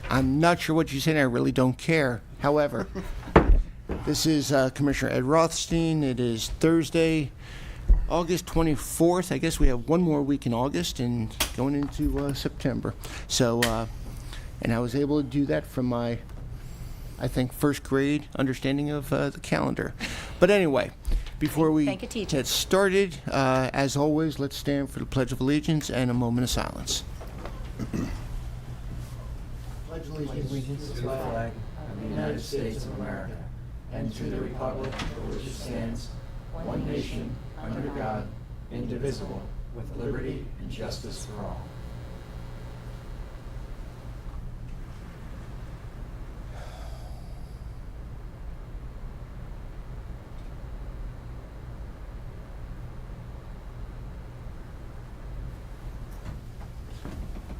I'm not sure what you said. I really don't care. However, this is Commissioner Ed Rothstein. It is Thursday, August 24th. I guess we have one more week in August and going into September. So, and I was able to do that from my, I think, first grade understanding of the calendar. But anyway, before we Thank you, teacher. get started, as always, let's stand for the Pledge of Allegiance and a moment of silence. Pledge allegiance To the flag of the United States of America and to the republic for which it stands, one nation, under God, indivisible, with liberty and justice for all.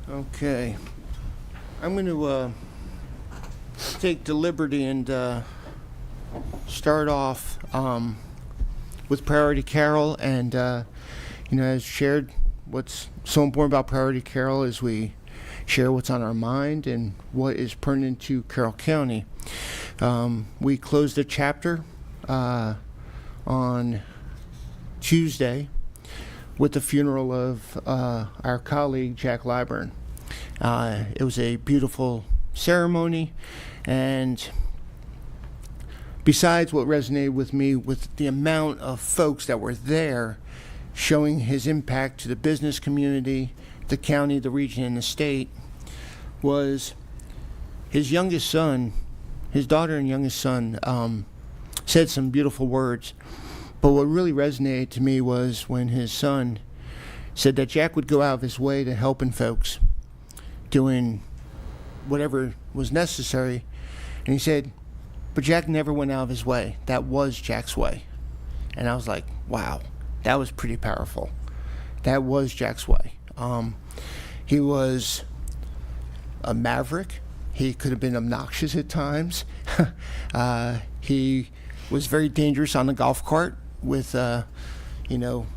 Okay. I'm going to take the liberty and start off with Priority Carol. And, as shared, what's so important about Priority Carol is we share what's on our mind and what is pertinent to Carroll County. We closed a chapter on Tuesday with the funeral of our colleague, Jack Lyburn. It was a beautiful ceremony, and besides what resonated with me with the amount of folks that were there showing his impact to the business community, the county, the region, and the state, was his youngest son, his daughter and youngest son, said some beautiful words. But what really resonated to me was when his son said that Jack would go out of his way to helping folks, doing whatever was necessary. And he said, but Jack never went out of his way. That was Jack's way. And I was like, wow, that was pretty powerful. That was Jack's way. He was a maverick. He could have been obnoxious at times. He was very dangerous on the golf cart with,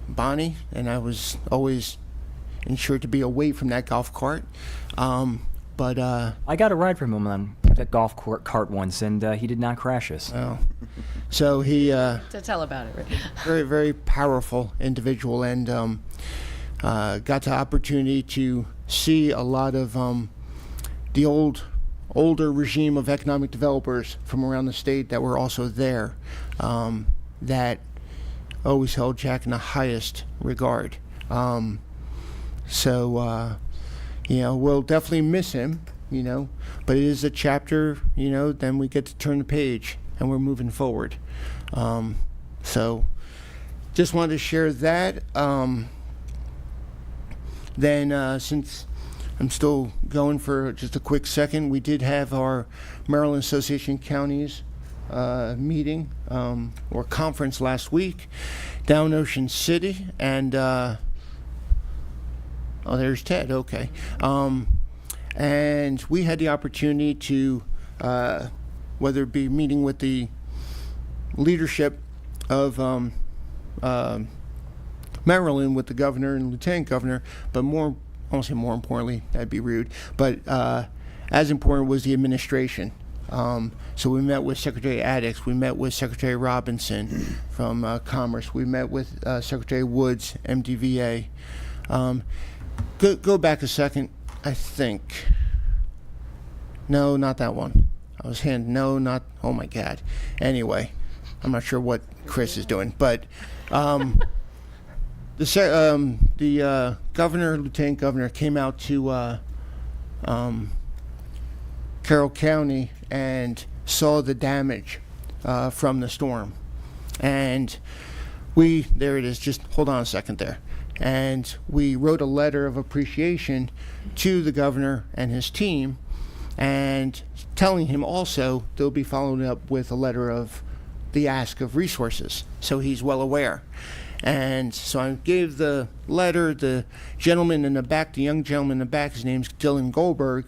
Bonnie, and I was always ensured to be away from that golf cart. But I got a ride from him on that golf cart once, and he did not crash us. oh, so he To tell about it, right? very, very powerful individual, and got the opportunity to see a lot of the older regime of economic developers from around the state that were also there, that always held Jack in the highest regard. We'll definitely miss him, but it is a chapter, then we get to turn the page and we're moving forward. So just wanted to share that. Then since I'm still going for just a quick second, we did have our Maryland Association of Counties meeting or conference last week down in Ocean City, and there's Ted. Okay. And we had the opportunity to, whether it be meeting with the leadership of Maryland, with the governor and lieutenant governor, but I won't say more importantly, that'd be rude, but as important was the administration. So we met with Secretary Addix, we met with Secretary Robinson from Commerce, we met with Secretary Woods, MDVA. Go back a second, I think. No, not that one. Oh my God. Anyway, I'm not sure what Chris is doing, but the governor, lieutenant governor came out to Carroll County and saw the damage from the storm. And there it is, just hold on a second there. And we wrote a letter of appreciation to the governor and his team, and telling him also they'll be following up with a letter of the ask of resources, so he's well aware. And so I gave the letter, the gentleman in the back, the young gentleman in the back, his name's Dylan Goldberg,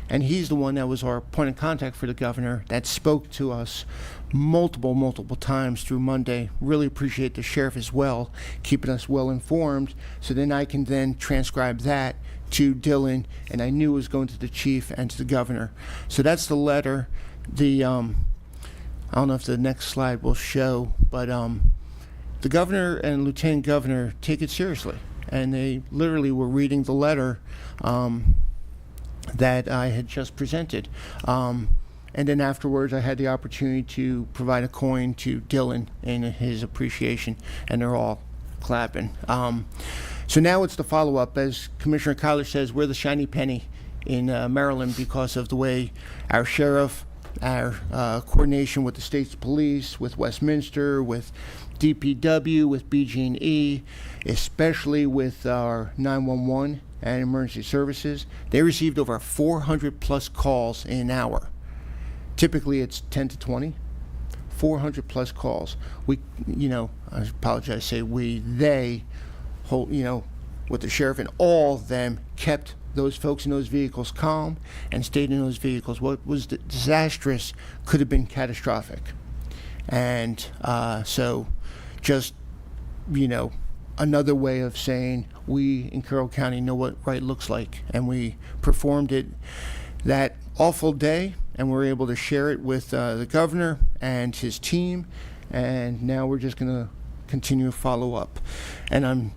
and he's the one that was our point of contact for the governor that spoke to us multiple times through Monday. Really appreciate the sheriff as well, keeping us well informed, so then I can then transcribe that to Dylan, and I knew it was going to the chief and to the governor. So that's the letter. The I don't know if the next slide will show, but the governor and lieutenant governor take it seriously, and they literally were reading the letter that I had just presented. And then afterwards, I had the opportunity to provide a coin to Dylan in his appreciation, and they're all clapping. So now it's the follow-up. As Commissioner Kyler says, we're the shiny penny in Maryland because of the way our sheriff, our coordination with the state's police, with Westminster, with DPW, with BG&E, especially with our 911 and emergency services. They received over 400 plus calls in an hour. Typically, it's 10 to 20, 400 plus calls. We, I apologize, say they, with the sheriff and all of them, kept those folks in those vehicles calm and stayed in those vehicles. What was disastrous could have been catastrophic. And so just, another way of saying we in Carroll County know what right looks like. And we performed it that awful day, and we're able to share it with the governor and his team, and now we're just going to continue to follow up. And I'm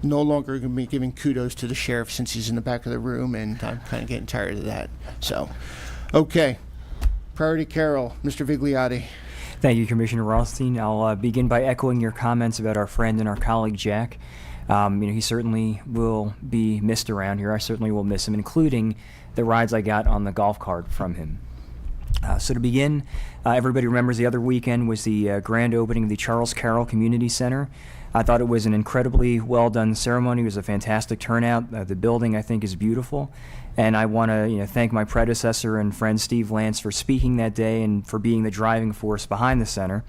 no longer going to be giving kudos to the sheriff since he's in the back of the room, and I'm kind of getting tired of that. So, okay. Priority Carroll, Mr. Vigliotti. Thank you, Commissioner Rothstein. I'll begin by echoing your comments about our friend and our colleague, Jack. He certainly will be missed around here. I certainly will miss him, including the rides I got on the golf cart from him. So to begin, everybody remembers the other weekend was the grand opening of the Charles Carroll Community Center. I thought it was an incredibly well done ceremony. It was a fantastic turnout. The building, I think, is beautiful. And I want to thank my predecessor and friend Steve Lance for speaking that day and for being the driving force behind the center.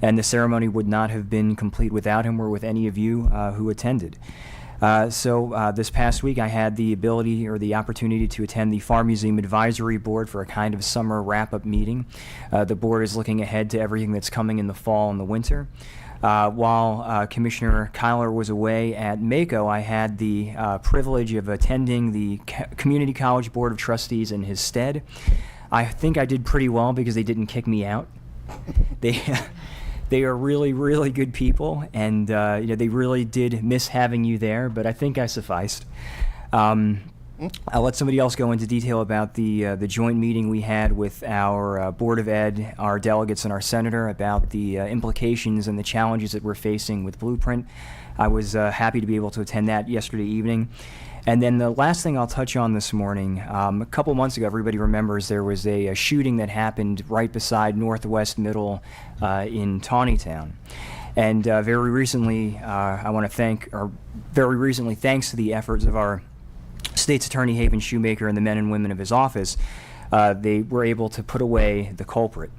And the ceremony would not have been complete without him or with any of you who attended. So this past week I had the ability or the opportunity to attend the Farm Museum Advisory Board for a kind of summer wrap-up meeting. The board is looking ahead to everything that's coming in the fall and the winter. While Commissioner Kyler was away at Mako, I had the privilege of attending the Community College Board of Trustees in his stead. I think I did pretty well because they didn't kick me out. They are really, really good people, and they really did miss having you there, but I think I sufficed. I'll let somebody else go into detail about the joint meeting we had with our Board of Ed, our delegates, and our senator about the implications and the challenges that we're facing with Blueprint. I was happy to be able to attend that yesterday evening. And then the last thing I'll touch on this morning, a couple months ago, everybody remembers there was a shooting that happened right beside Northwest Middle in Tawnytown. And very recently, thanks to the efforts of our State's Attorney Haven Shoemaker and the men and women of his office, they were able to put away the culprit.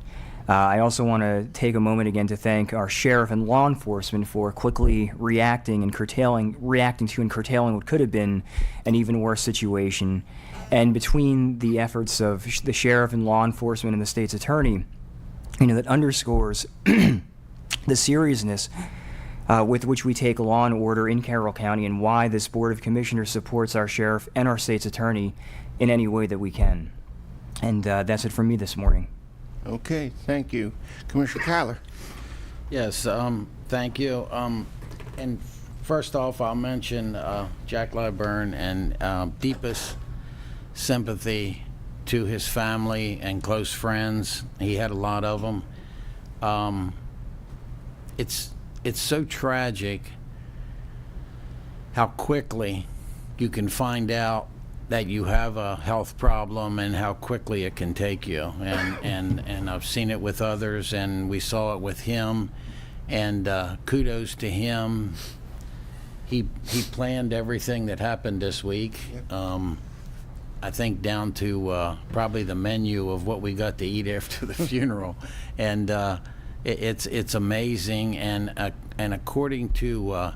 I also want to take a moment again to thank our sheriff and law enforcement for quickly reacting to and curtailing what could have been an even worse situation. And between the efforts of the sheriff and law enforcement and the state's attorney, that underscores the seriousness with which we take law and order in Carroll County and why this Board of Commissioners supports our sheriff and our state's attorney in any way that we can. And that's it from me this morning. Okay, thank you. Commissioner Kyler. Yes, thank you. And first off, I'll mention Jack Lyburn and deepest sympathy to his family and close friends. He had a lot of them. It's so tragic how quickly you can find out that you have a health problem and how quickly it can take you. And I've seen it with others, and we saw it with him. And kudos to him. He planned everything that happened this week. I think down to probably the menu of what we got to eat after the funeral. And it's amazing. And according to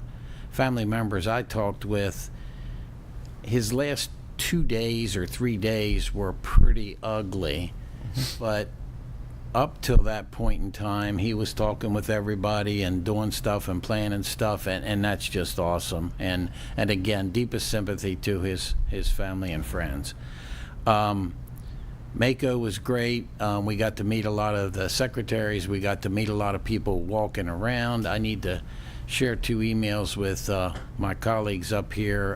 family members I talked with, his last 2 days or 3 days were pretty ugly, but up till that point in time, he was talking with everybody and doing stuff and planning stuff, and that's just awesome. And again, deepest sympathy to his family and friends. Mako was great. We got to meet a lot of the secretaries. We got to meet a lot of people walking around. I need to share 2 emails with my colleagues up here.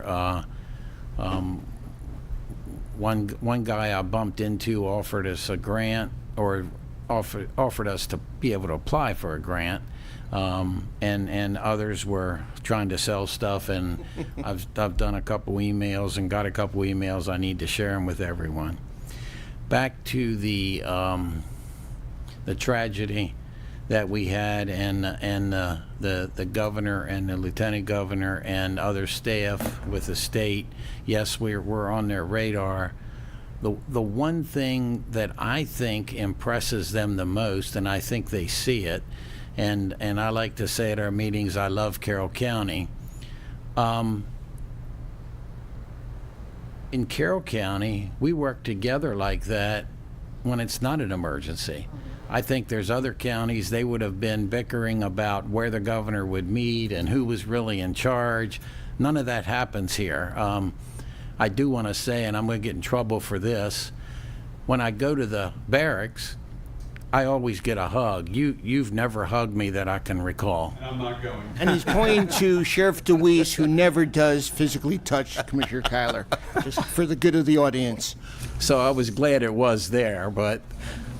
One guy I bumped into offered us a grant, or offered us to be able to apply for a grant, and others were trying to sell stuff. And I've done a couple emails and got a couple emails. I need to share them with everyone. Back to the tragedy that we had, and the governor and the lieutenant governor and other staff with the state. Yes, we're on their radar. The one thing that I think impresses them the most, and I think they see it, and I like to say at our meetings, I love Carroll County. In Carroll County, we work together like that when it's not an emergency. I think there's other counties, they would have been bickering about where the governor would meet and who was really in charge. None of that happens here. I do want to say, and I'm going to get in trouble for this, when I go to the barracks, I always get a hug. You've never hugged me that I can recall. And I'm not going. And he's pointing to Sheriff DeWeese, who never does physically touch Commissioner Kyler, just for the good of the audience. So I was glad it was there, but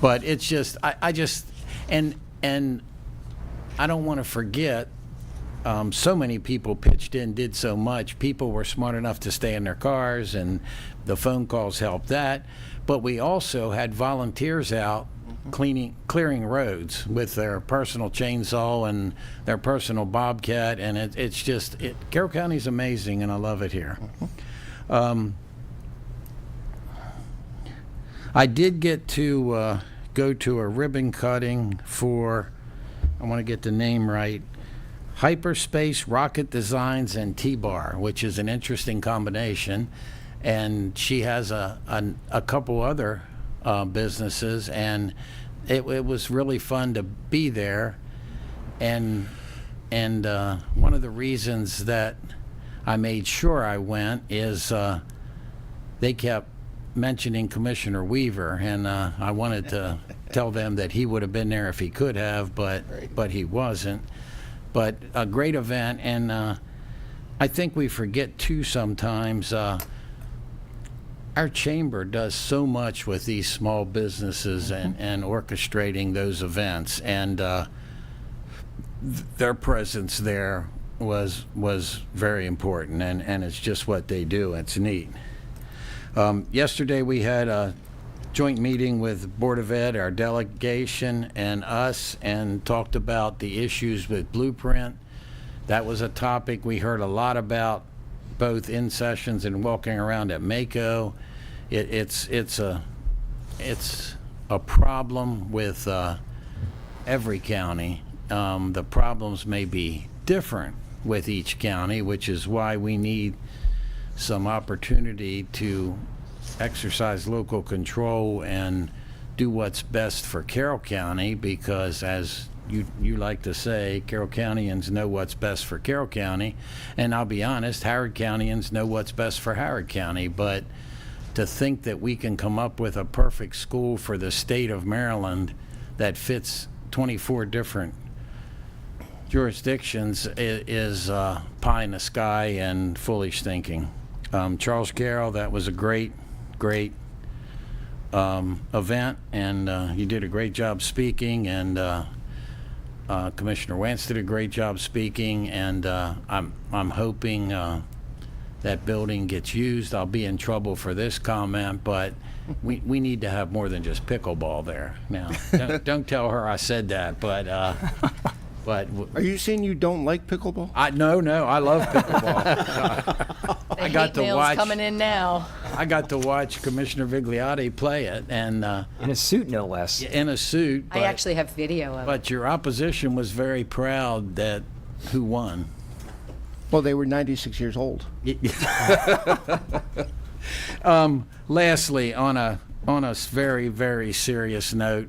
it's just I just and I don't want to forget. So many people pitched in, did so much. People were smart enough to stay in their cars, and the phone calls helped that. But we also had volunteers out clearing roads with their personal chainsaw and their personal bobcat, and it's just Carroll County's amazing, and I love it here. I did get to go to a ribbon cutting for, I want to get the name right, Hyperspace Rocket Designs and T-Bar, which is an interesting combination. And she has a couple other businesses, and it was really fun to be there. And one of the reasons that I made sure I went is they kept mentioning Commissioner Weaver, and I wanted to tell them that he would have been there if he could have, but he wasn't. But a great event, and I think we forget too sometimes. Our chamber does so much with these small businesses and orchestrating those events, and their presence there was very important, and it's just what they do. It's neat. Yesterday we had a joint meeting with Board of Ed, our delegation, and us, and talked about the issues with Blueprint. That was a topic we heard a lot about, both in sessions and walking around at Mako. It's a problem with every county. The problems may be different with each county, which is why we need some opportunity to exercise local control and do what's best for Carroll County, because as you like to say, Carroll Countyans know what's best for Carroll County, and I'll be honest, Howard Countyans know what's best for Howard County. But to think that we can come up with a perfect school for the state of Maryland that fits 24 different jurisdictions is pie in the sky and foolish thinking. Charles Carroll, that was a great event, and you did a great job speaking, and Commissioner Wentz did a great job speaking, and I'm hoping that building gets used. I'll be in trouble for this comment, but we need to have more than just pickleball there. Now, don't tell her I said that, but Are you saying you don't like pickleball? No, I love pickleball. The I got hate to mail's watch. coming in now. I got to watch Commissioner Vigliotti play it, and In a suit, no less. in a suit. I actually have video of it. But your opposition was very proud that who won. Well, they were 96 years old. Lastly, on a very, very serious note,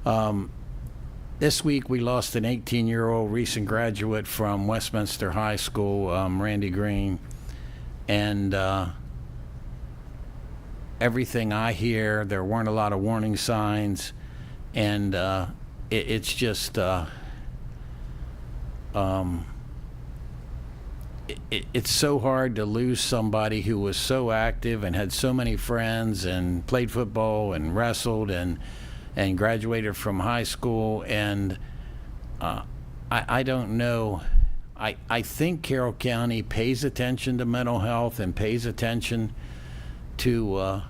This week we lost an 18-year-old recent graduate from Westminster High School, Randy Green, and everything I hear, there weren't a lot of warning signs, and it's just it's so hard to lose somebody who was so active and had so many friends and played football and wrestled and graduated from high school. And I don't know. I think Carroll County pays attention to mental health and pays attention to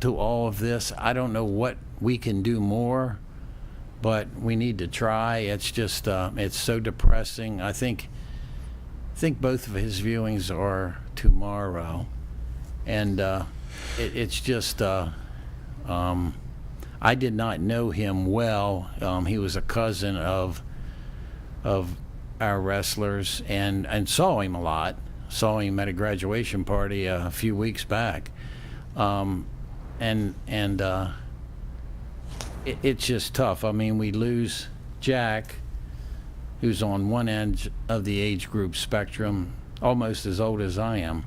all of this. I don't know what we can do more, but we need to try. It's just it's so depressing. I think both of his viewings are tomorrow, and it's just I did not know him well. He was a cousin of our wrestlers, and saw him a lot. Saw him at a graduation party a few weeks back, it's just tough. I mean, we lose Jack, who's on one end of the age group spectrum, almost as old as I am.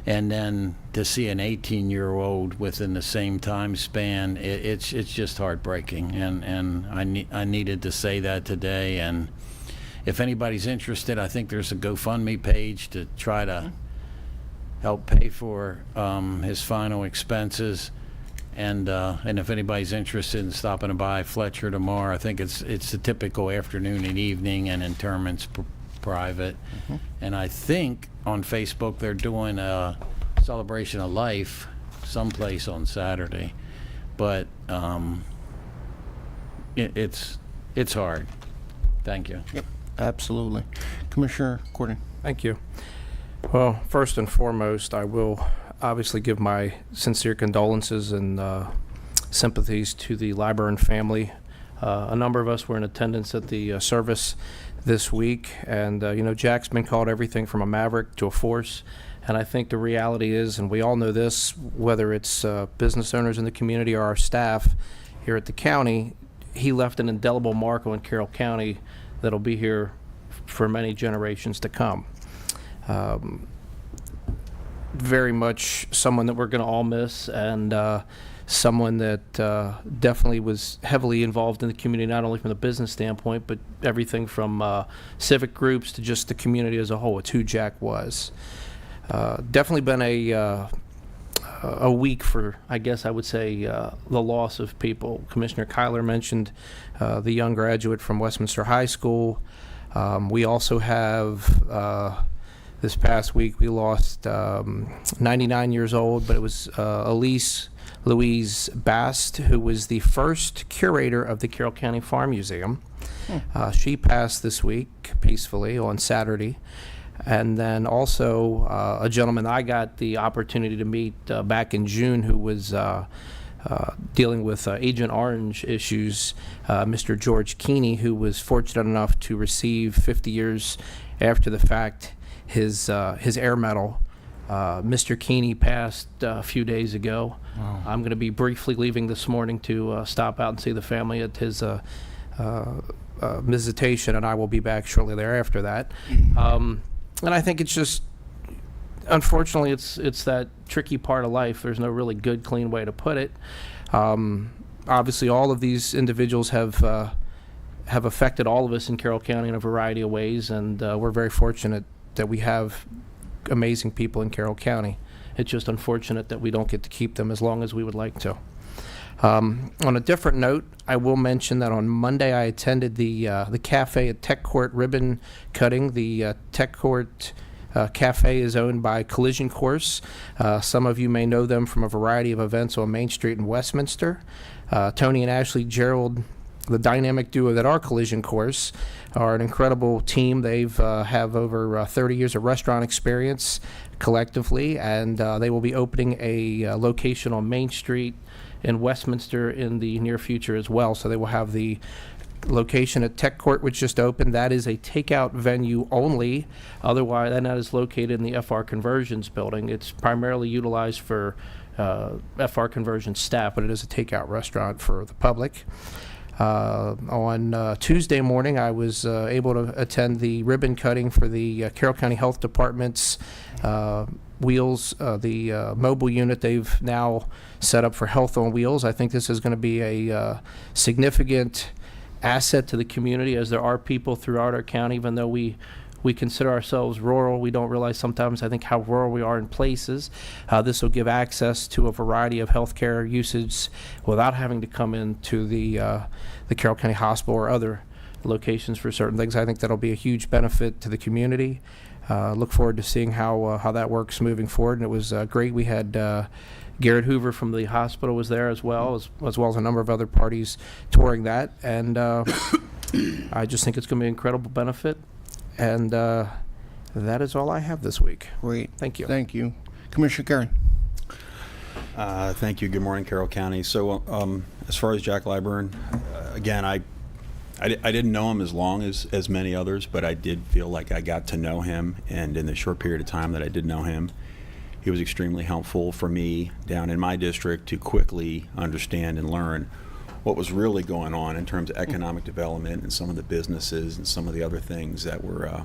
And then to see an 18-year-old within the same time span, it's just heartbreaking. And I needed to say that today. And if anybody's interested, I think there's a GoFundMe page to try to help pay for his final expenses. And if anybody's interested in stopping by Fletcher tomorrow, I think it's a typical afternoon and evening, and interment's private. And I think on Facebook they're doing a celebration of life someplace on Saturday. But it's hard. Thank you. Yep, absolutely. Commissioner Gordon. Thank you. Well, first and foremost, I will obviously give my sincere condolences and sympathies to the Lyburn family. A number of us were in attendance at the service this week, and Jack's been called everything from a maverick to a force. And I think the reality is, and we all know this, whether it's business owners in the community or our staff here at the county, he left an indelible mark on Carroll County that'll be here for many generations to come. Very much someone that we're going to all miss, and someone that definitely was heavily involved in the community, not only from the business standpoint, but everything from civic groups to just the community as a whole. It's who Jack was. Definitely been a week for, I guess I would say, the loss of people. Commissioner Kyler mentioned the young graduate from Westminster High School. We also have this past week, we lost 99 years old, but it was Elise Louise Bast, who was the first curator of the Carroll County Farm Museum. She passed this week peacefully on Saturday. And then also a gentleman I got the opportunity to meet back in June, who was dealing with Agent Orange issues, Mr. George Keeney, who was fortunate enough to receive 50 years after the fact his air medal. Mr. Keeney passed a few days ago. Wow. I'm going to be briefly leaving this morning to stop out and see the family at his visitation, and I will be back shortly thereafter that. And I think it's just, unfortunately, it's that tricky part of life. There's no really good, clean way to put it. Obviously, all of these individuals have affected all of us in Carroll County in a variety of ways, and we're very fortunate that we have amazing people in Carroll County. It's just unfortunate that we don't get to keep them as long as we would like to. On a different note, I will mention that on Monday I attended the cafe at Tech Court ribbon cutting. The Tech Court cafe is owned by Collision Course. Some of you may know them from a variety of events on Main Street in Westminster. Tony and Ashley Gerald, the dynamic duo that are Collision Course, are an incredible team. They've have over 30 years of restaurant experience collectively, and they will be opening a location on Main Street in Westminster in the near future as well. So they will have the location at Tech Court, which just opened. That is a takeout venue only. Otherwise, that is located in the FR Conversions building. It's primarily utilized for FR Conversion staff, but it is a takeout restaurant for the public. On Tuesday morning, I was able to attend the ribbon cutting for the Carroll County Health Department's Wheels, the mobile unit they've now set up for Health on Wheels. I think this is going to be a significant asset to the community, as there are people throughout our county, even though we consider ourselves rural. We don't realize sometimes, I think, how rural we are in places. This will give access to a variety of healthcare usage without having to come into the Carroll County Hospital or other locations for certain things. I think that'll be a huge benefit to the community. Look forward to seeing how that works moving forward. And it was great. We had Garrett Hoover from the hospital was there as well as a number of other parties touring that. And I just think it's going to be an incredible benefit. And that is all I have this week. Great. Thank you. Thank you. Commissioner Karen. Thank you. Good morning, Carroll County. So as far as Jack Lyburn, again, I didn't know him as long as many others, but I did feel like I got to know him. And in the short period of time that I did know him, he was extremely helpful for me down in my district to quickly understand and learn what was really going on in terms of economic development and some of the businesses and some of the other things that were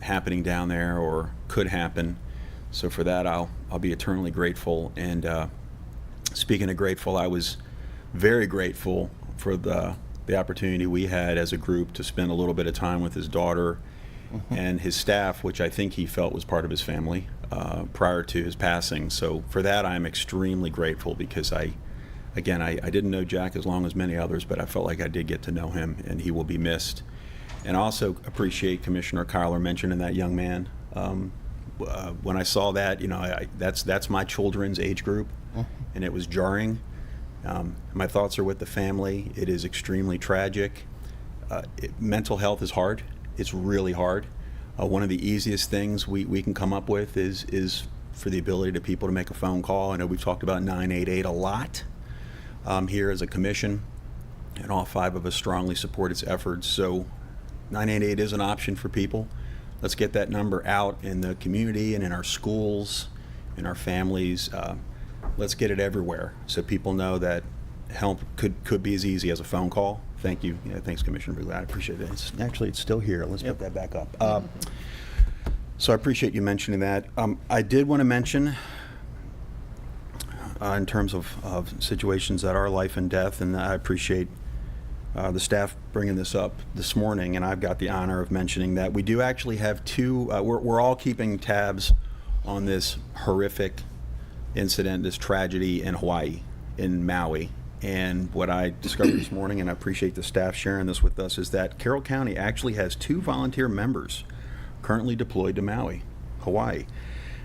happening down there or could happen. So for that, I'll be eternally grateful. And speaking of grateful, I was very grateful for the opportunity we had as a group to spend a little bit of time with his daughter and his staff, which I think he felt was part of his family prior to his passing. So for that, I'm extremely grateful, because I didn't know Jack as long as many others, but I felt like I did get to know him, and he will be missed. And I also appreciate Commissioner Kyler mentioning that young man. When I saw that, that's my children's age group, and it was jarring. My thoughts are with the family. It is extremely tragic. Mental health is hard. It's really hard. One of the easiest things we can come up with is for the ability to people to make a phone call. I know we've talked about 988 a lot here as a commission, and all 5 of us strongly support its efforts. So 988 is an option for people. Let's get that number out in the community and in our schools, in our families. Let's get it everywhere so people know that help could be as easy as a phone call. Thank you. Thanks, Commissioner Bugler. I appreciate it. It's still here. Let's put that back up. So I appreciate you mentioning that. I did want to mention, in terms of situations that are life and death, and I appreciate the staff bringing this up this morning, and I've got the honor of mentioning that we do actually have 2, we're all keeping tabs on this horrific incident, this tragedy in Hawaii, in Maui. And what I discovered this morning, and I appreciate the staff sharing this with us, is that Carroll County actually has 2 volunteer members currently deployed to Maui, Hawaii,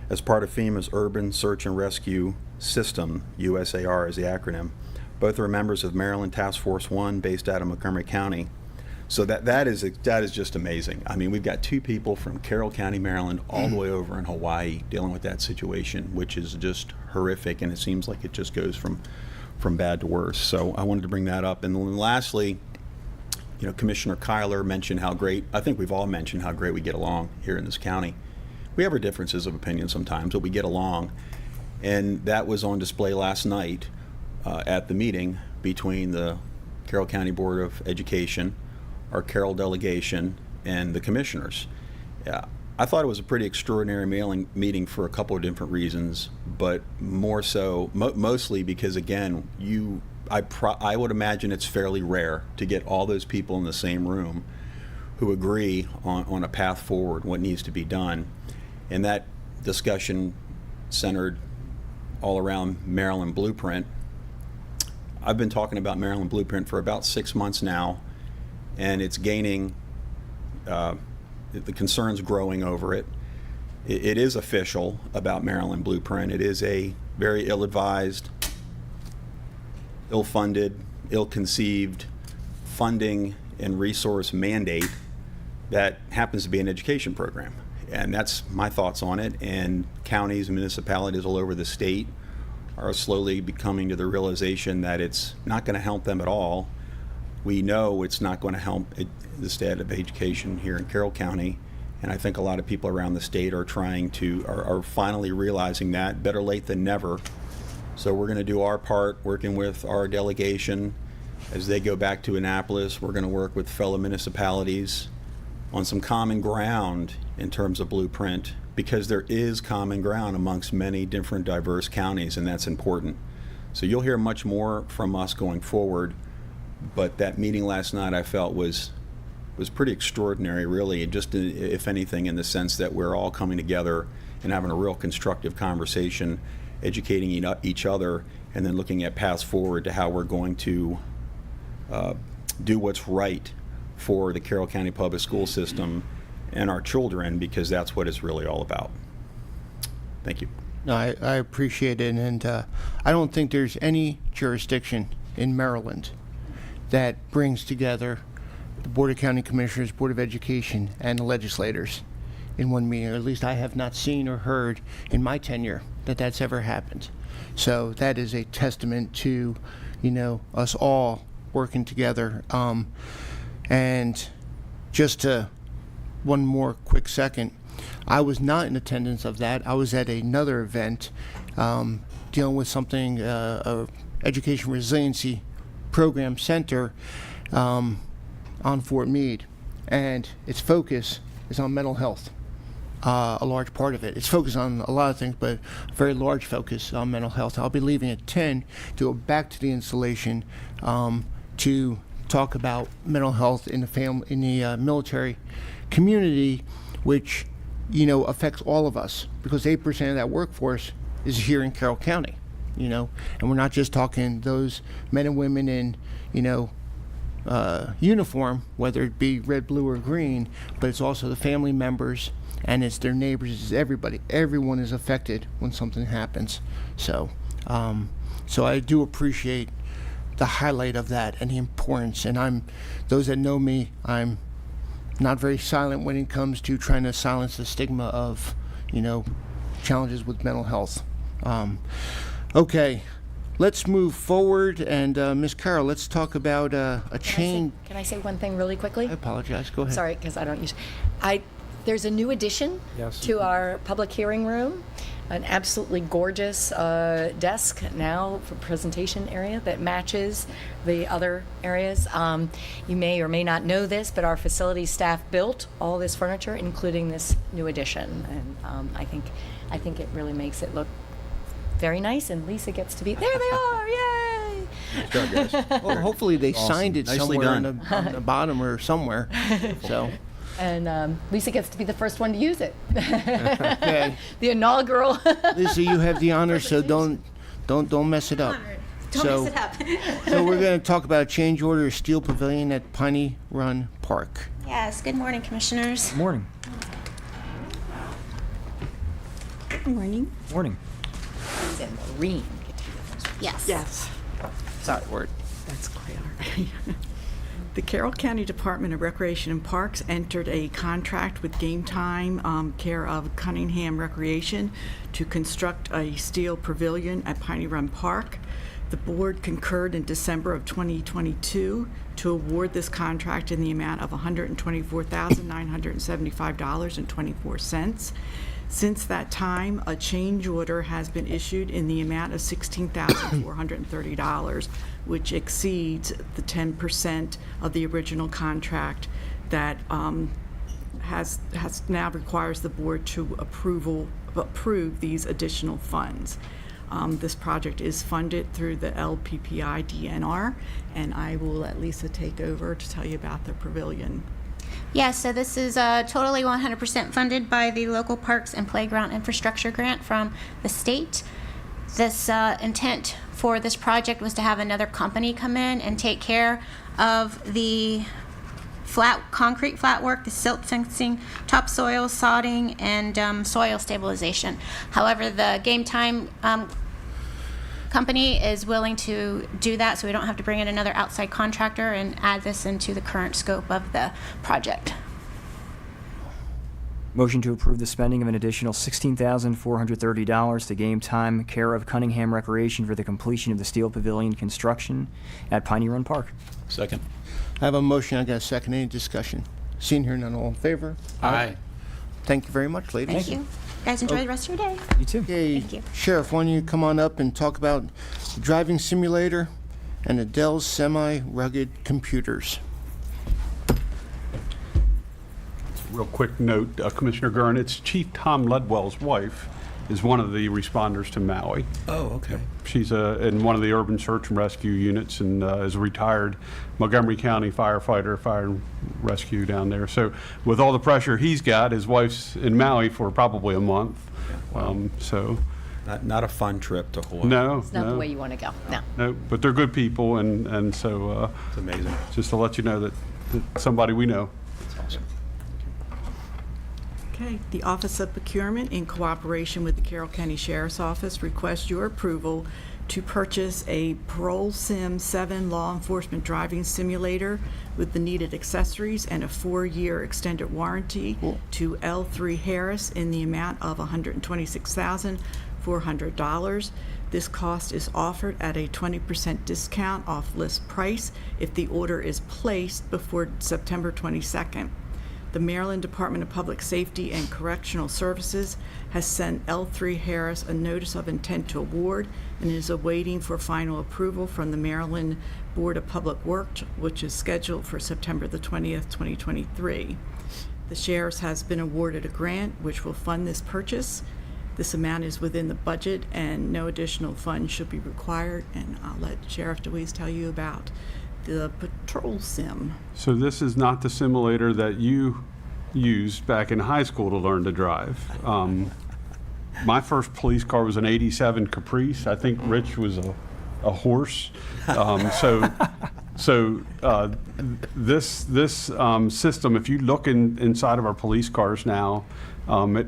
as part of FEMA's Urban Search and Rescue System, USAR is the acronym. Both are members of Maryland Task Force 1, based out of Montgomery County. So that is just amazing. I mean, we've got 2 people from Carroll County, Maryland, all the way over in Hawaii dealing with that situation, which is just horrific, and it seems like it just goes from bad to worse. So I wanted to bring that up. And then lastly, Commissioner Kyler mentioned how great, I think we've all mentioned how great we get along here in this county. We have our differences of opinion sometimes, but we get along. And that was on display last night at the meeting between the Carroll County Board of Education, our Carroll delegation, and the commissioners. I thought it was a pretty extraordinary meeting for a couple of different reasons, but more so, mostly because, again, I would imagine it's fairly rare to get all those people in the same room who agree on a path forward, what needs to be done. And that discussion centered all around Maryland Blueprint. I've been talking about Maryland Blueprint for about 6 months now, and it's gaining, the concern's growing over it. It is official about Maryland Blueprint. It is a very ill-advised, ill-funded, ill-conceived funding and resource mandate that happens to be an education program. And that's my thoughts on it. And counties and municipalities all over the state are slowly coming to the realization that it's not going to help them at all. We know it's not going to help the state of education here in Carroll County. And I think a lot of people around the state are are finally realizing that. Better late than never. So we're going to do our part, working with our delegation As they go back to Annapolis, we're going to work with fellow municipalities on some common ground in terms of blueprint, because there is common ground amongst many different diverse counties, and that's important. So you'll hear much more from us going forward, but that meeting last night I felt was pretty extraordinary, really, just if anything in the sense that we're all coming together and having a real constructive conversation, educating each other, and then looking at paths forward to how we're going to do what's right for the Carroll County Public School System and our children, because that's what it's really all about. Thank you. No, I appreciate it, and I don't think there's any jurisdiction in Maryland that brings together the Board of County Commissioners, Board of Education, and the legislators in one meeting. Or at least I have not seen or heard in my tenure that that's ever happened. So that is a testament to, us all working together. And just one more quick second, I was not in attendance of that. I was at another event dealing with something, Education Resiliency Program Center on Fort Meade, and its focus is on mental health. A large part of it. It's focused on a lot of things, but a very large focus on mental health. I'll be leaving at 10 to go back to the installation to talk about mental health in the military community, which affects all of us, because 8% of that workforce is here in Carroll County. And we're not just talking those men and women in uniform, whether it be red, blue, or green, but it's also the family members, and it's their neighbors, it's everybody. Everyone is affected when something happens. So I do appreciate the highlight of that and the importance. And those that know me, I'm not very silent when it comes to trying to silence the stigma of, challenges with mental health. Okay, let's move forward, and Ms. Carroll, let's talk about a change. Can I say one thing really quickly? I apologize. Go ahead. Sorry, because I don't use. There's a new addition to our public hearing room, an absolutely gorgeous desk now for presentation area that matches the other areas. You may or may not know this, but our facilities staff built all this furniture, including this new addition, and I think it really makes it look very nice. And Lisa gets to be there. They are, yay! Good job, guys. Well, hopefully they Awesome. signed it Nicely somewhere on done. the bottom or somewhere. So. And Lisa gets to be the first one to use it. Okay. The inaugural. Lisa, you have the honor, so don't mess it up. Don't mess it up. So we're going to talk about a change order of Steel Pavilion at Piney Run Park. Yes, good morning, Commissioners. Morning. Good morning. Morning. Lisa and Maureen get to be the first one. Yes. Yes, Sorry, word. that's quite all right. The Carroll County Department of Recreation and Parks entered a contract with Game Time, care of Cunningham Recreation, to construct a steel pavilion at Piney Run Park. The board concurred in December of 2022 to award this contract in the amount of $124,975.24. Since that time, a change order has been issued in the amount of $16,430, which exceeds the 10% of the original contract that has now requires the board to approve these additional funds. This project is funded through the LPPI DNR, and I will let Lisa take over to tell you about the pavilion. Yes, so this is totally 100% funded by the local parks and playground infrastructure grant from the state. This intent for this project was to have another company come in and take care of the concrete flat work, the silt fencing, topsoil, sodding, and soil stabilization. However, the Game Time company is willing to do that, so we don't have to bring in another outside contractor and add this into the current scope of the project. Motion to approve the spending of an additional $16,430 to Game Time, care of Cunningham Recreation, for the completion of the Steel Pavilion construction at Piney Run Park. Second. I have a motion. I got a second. Any discussion? Seeing here, none. All in favor? Aye. Thank you very much, ladies. Thank you. Guys, enjoy the rest of your day. You too. Okay, Thank you. Sheriff, why don't you come on up and talk about the driving simulator and the Dell Semi-Rugged Computers. Real quick note, Commissioner Gurn, it's Chief Tom Ledwell's wife is one of the responders to Maui. Oh, okay. She's in one of the urban search and rescue units and is a retired Montgomery County firefighter, fire and rescue down there. So with all the pressure he's got, his wife's in Maui for probably a month. So Not a fun trip to Hawaii. no, It's not the no, way you want to go, no. no, but they're good people, and so It's amazing. just to let you know that somebody we know. It's awesome. Okay, the Office of Procurement, in cooperation with the Carroll County Sheriff's Office, requests your approval to purchase a Parole Sim 7 law enforcement driving simulator with the needed accessories and a 4-year extended warranty to L3 Harris in the amount of $126,400. This cost is offered at a 20% discount off list price if the order is placed before September 22nd. The Maryland Department of Public Safety and Correctional Services has sent L3 Harris a notice of intent to award and is awaiting for final approval from the Maryland Board of Public Works, which is scheduled for September the 20th, 2023. The Sheriff's has been awarded a grant which will fund this purchase. This amount is within the budget and no additional funds should be required, and I'll let Sheriff DeWeese tell you about the Patrol Sim. So this is not the simulator that you used back in high school to learn to drive. My first police car was an '87 Caprice. I think Rich was a horse. This system, if you look inside of our police cars now, it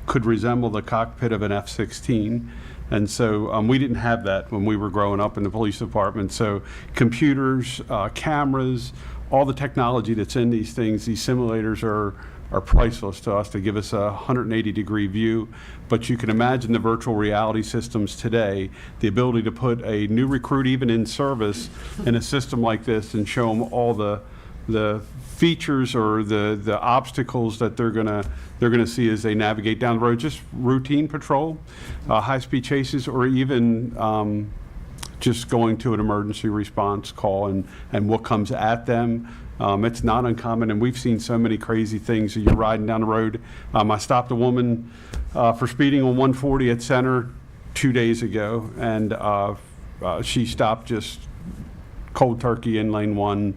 could resemble the cockpit of an F-16. And so we didn't have that when we were growing up in the police department. So computers, cameras, all the technology that's in these things, these simulators are priceless to us to give us a 180-degree view. But you can imagine the virtual reality systems today, the ability to put a new recruit even in service in a system like this and show them all the features or the obstacles that they're gonna see as they navigate down the road, just routine patrol, high-speed chases, or even just going to an emergency response call and what comes at them. It's not uncommon, and we've seen so many crazy things. You're riding down the road. I stopped a woman for speeding on 140 at Center 2 days ago, and she stopped just cold turkey in lane 1.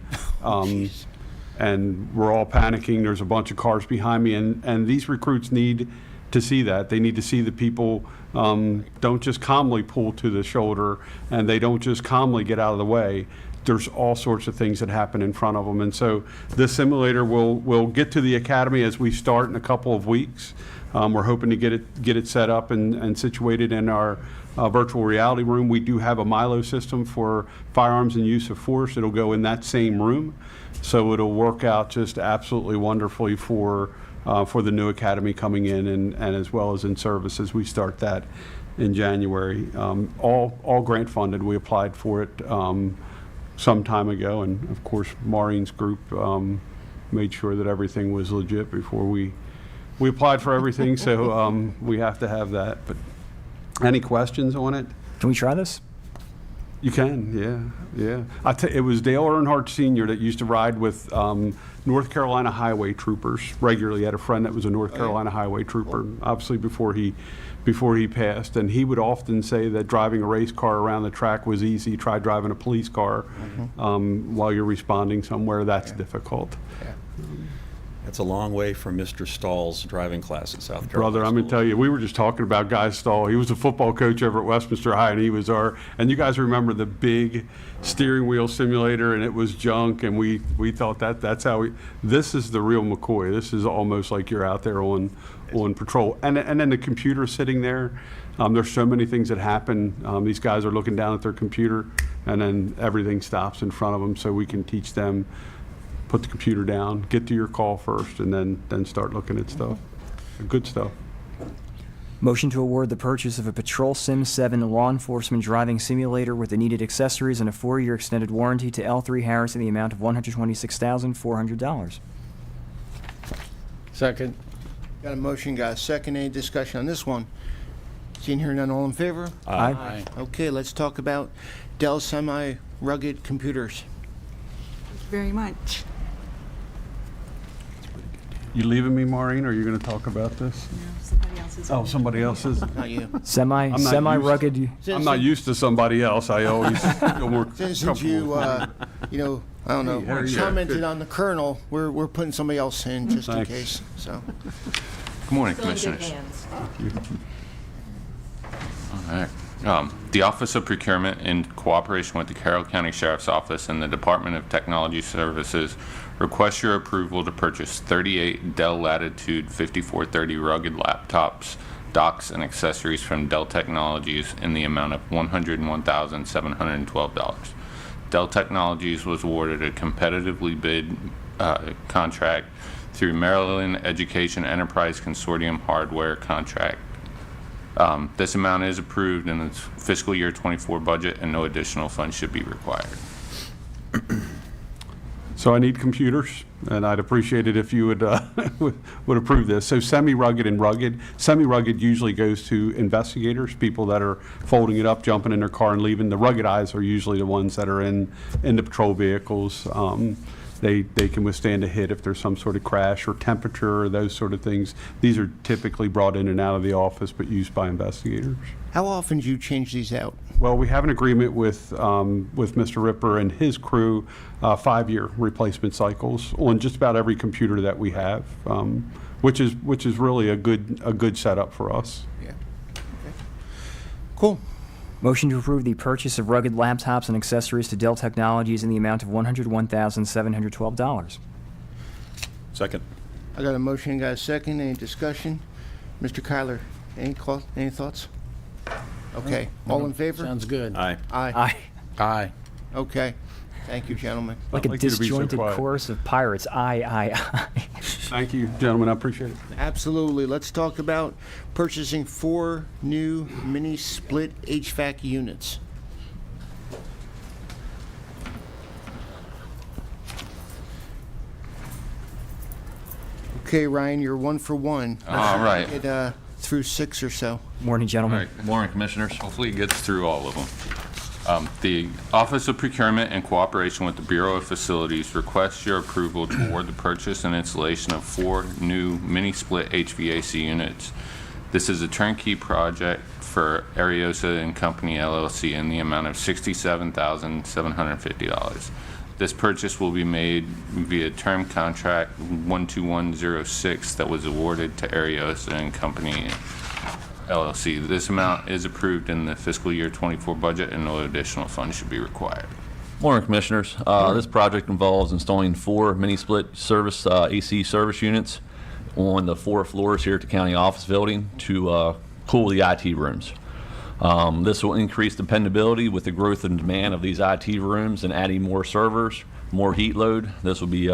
And we're all panicking. There's a bunch of cars behind me, and these recruits need to see that. They need to see the people don't just calmly pull to the shoulder, and they don't just calmly get out of the way. There's all sorts of things that happen in front of them. And so this simulator will get to the academy as we start in a couple of weeks. We're hoping to get it set up and situated in our virtual reality room. We do have a Milo system for firearms and use of force. It'll go in that same room. So it'll work out just absolutely wonderfully for the new academy coming in and as well as in service as we start that in January. All grant funded. We applied for it some time ago, and of course Maureen's group made sure that everything was legit before we applied for everything. So we have to have that. But any questions on it? Can we try this? You can, yeah. It was Dale Earnhardt Sr. that used to ride with North Carolina highway troopers regularly. He had a friend that was a North Carolina highway trooper, obviously before he passed. And he would often say that driving a race car around the track was easy. Try driving a police car while you're responding somewhere. That's difficult. Yeah. That's a long way from Mr. Stahl's driving class at South Carolina. Brother, I'm going to tell you, we were just talking about Guy Stahl. He was a football coach over at Westminster High, and he was and you guys remember the big steering wheel simulator, and it was junk, and we thought that's how this is the real McCoy. This is almost like you're out there on patrol. And then the computer sitting there, there's so many things that happen. These guys are looking down at their computer, and then everything stops in front of them, so we can teach them. Put the computer down, get to your call first, and then start looking at stuff. Good stuff. Motion to award the purchase of a Patrol Sim 7 law enforcement driving simulator with the needed accessories and a 4-year extended warranty to L3 Harris in the amount of $126,400. Second. Got a motion, got a second. Any discussion on this one? Seeing here none, all in favor? Aye. Aye. Okay, let's talk about Dell Semi Rugged Computers. Thank you very much. You leaving me, Maureen, or are you going to talk about this? Somebody else is. Oh, somebody else is. Not you. Semi-rugged. I'm not used to somebody else. I always feel more Since comfortable. you, I don't know, Hey, how are you? commented on the colonel, we're putting somebody else in just in Thanks. case, so. Good morning, Still in good Commissioners. hands. All right. The Office of Procurement, in cooperation with the Carroll County Sheriff's Office and the Department of Technology Services, requests your approval to purchase 38 Dell Latitude 5430 rugged laptops, docks, and accessories from Dell Technologies in the amount of $101,712. Dell Technologies was awarded a competitively bid contract through Maryland Education Enterprise Consortium hardware contract. This amount is approved in the fiscal year 24 budget, and no additional funds should be required. So I need computers, and I'd appreciate it if you would would approve this. So semi-rugged and rugged. Semi-rugged usually goes to investigators, people that are folding it up, jumping in their car and leaving. The rugged eyes are usually the ones that are in the patrol vehicles. They can withstand a hit if there's some sort of crash or temperature or those sort of things. These are typically brought in and out of the office, but used by investigators. How often do you change these out? Well, we have an agreement with Mr. Ripper and his crew, 5-year replacement cycles on just about every computer that we have, which is really a good setup for us. Yeah. Okay. Cool. Motion to approve the purchase of rugged laptops and accessories to Dell Technologies in the amount of $101,712. Second. I got a motion, got a second. Any discussion? Mr. Kyler, any thoughts? Okay. All in favor? Sounds good. Aye. Aye. Aye. Aye. Okay. Thank you, gentlemen. Like a I'd like you to be so disjointed quiet. chorus of pirates. Aye, aye, aye. Thank you, gentlemen. I appreciate it. Absolutely. Let's talk about purchasing 4 new mini split HVAC units. Okay, Ryan, you're 1 for 1. All right. Get through 6 or so. Morning, All gentlemen. right. Morning, Commissioners. Hopefully it gets through all of them. The Office of Procurement, in cooperation with the Bureau of Facilities, requests your approval to award the purchase and installation of 4 new mini-split HVAC units. This is a turnkey project for Ariosa and Company LLC in the amount of $67,750. This purchase will be made via term contract 12106 that was awarded to Ariosa and Company LLC. This amount is approved in the fiscal year 24 budget, and no additional funds should be required. Morning, Commissioners. This project involves installing 4 mini-split service AC service units on the 4 floors here at the county office building to cool the IT rooms. This will increase dependability with the growth and demand of these IT rooms, and adding more servers, more heat load. This will be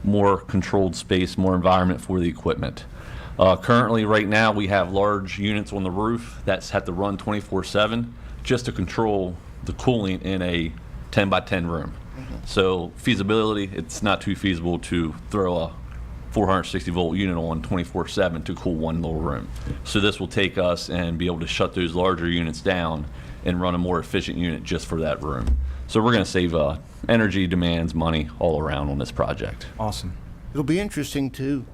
more controlled space, more environment for the equipment. Currently, right now, we have large units on the roof that have to run 24/7 just to control the cooling in a 10 by 10 room. So feasibility, it's not too feasible to throw a 460 volt unit on 24/7 to cool one little room. So this will take us and be able to shut those larger units down and run a more efficient unit just for that room. So we're going to save energy, demands, money all around on this project. Awesome. It'll be interesting to,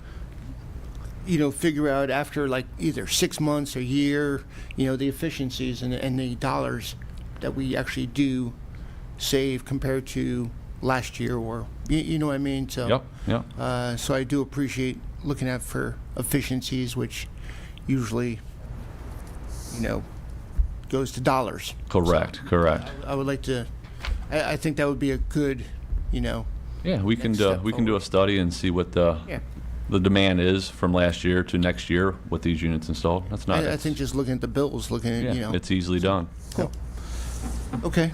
figure out after like either 6 months or a year, the efficiencies and the dollars that we actually do save compared to last year, or you know what I mean. So Yep. so I do appreciate looking at for efficiencies, which usually goes to dollars. Correct. I would like to. I think that would be a good, Yeah, we can Next step we can do a study and see what Yeah. the demand is from last year to next year with these units installed. That's not. I think just looking at the bills, looking at yeah, it's easily done. Cool. Okay.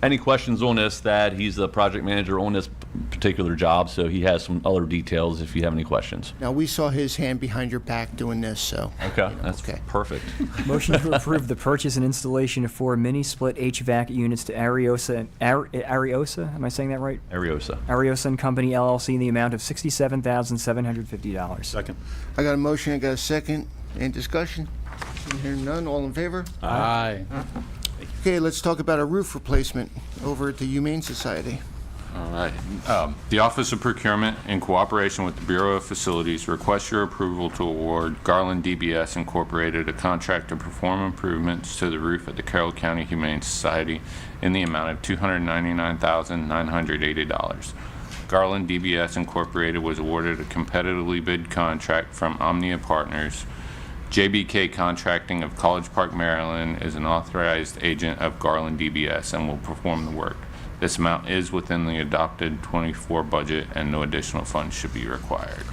Any questions on this? That he's the project manager on this particular job, so he has some other details if you have any questions. Now we saw his hand behind your back doing this, so. Okay, that's okay. perfect. Motion to approve the purchase and installation of 4 mini-split HVAC units to Ariosa, am I saying that right? Ariosa. Ariosa and Company LLC in the amount of $67,750. Second. I got a motion, I got a second. Any discussion? Hearing none, all in favor? Aye. Okay, let's talk about a roof replacement over at the Humane Society. All right. The Office of Procurement, in cooperation with the Bureau of Facilities, requests your approval to award Garland DBS Incorporated a contract to perform improvements to the roof at the Carroll County Humane Society in the amount of $299,980. Garland DBS Incorporated was awarded a competitively bid contract from Omnia Partners. JBK Contracting of College Park, Maryland is an authorized agent of Garland DBS and will perform the work. This amount is within the adopted 24 budget and no additional funds should be required.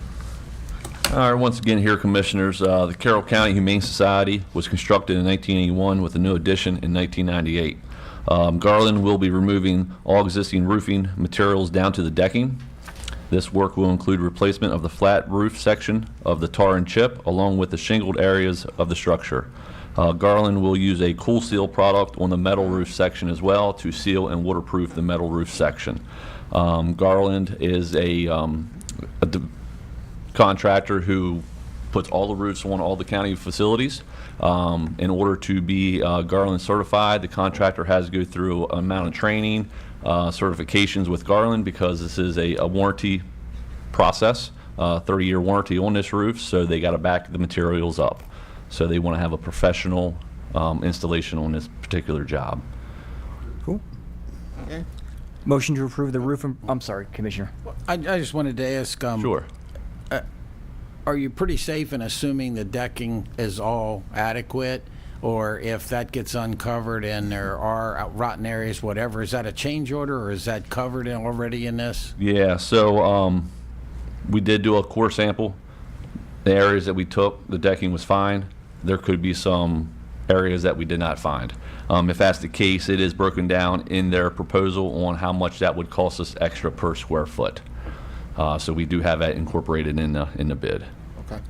All right, once again here, Commissioners, the Carroll County Humane Society was constructed in 1981 with a new addition in 1998. Garland will be removing all existing roofing materials down to the decking. This work will include replacement of the flat roof section of the tar and chip along with the shingled areas of the structure. Garland will use a cool seal product on the metal roof section as well to seal and waterproof the metal roof section. Garland is a contractor who puts all the roofs on all the county facilities. In order to be Garland certified, the contractor has to go through an amount of training, certifications with Garland because this is a warranty process, 30-year warranty on this roof, so they got to back the materials up. So they want to have a professional installation on this particular job. Cool. Okay. Motion to approve the roof, I'm sorry, Commissioner. I just wanted to ask, Sure. are you pretty safe in assuming the decking is all adequate? Or if that gets uncovered and there are rotten areas, whatever, is that a change order or is that covered already in this? Yeah, so we did do a core sample. The areas that we took, the decking was fine. There could be some areas that we did not find. If that's the case, it is broken down in their proposal on how much that would cost us extra per square foot. So we do have that incorporated in the bid. Okay.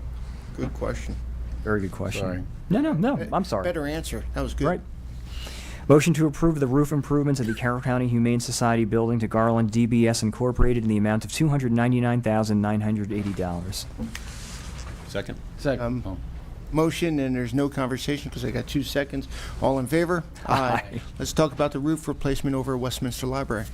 Good question. Very good question. Sorry. No, I'm sorry. Better answer. That was good. Right. Motion to approve the roof improvements of the Carroll County Humane Society building to Garland DBS Incorporated in the amount of $299,980. Second? Second. Motion, and there's no conversation because I got 2 seconds. All in favor? Aye. Let's talk about the roof replacement over at Westminster Library.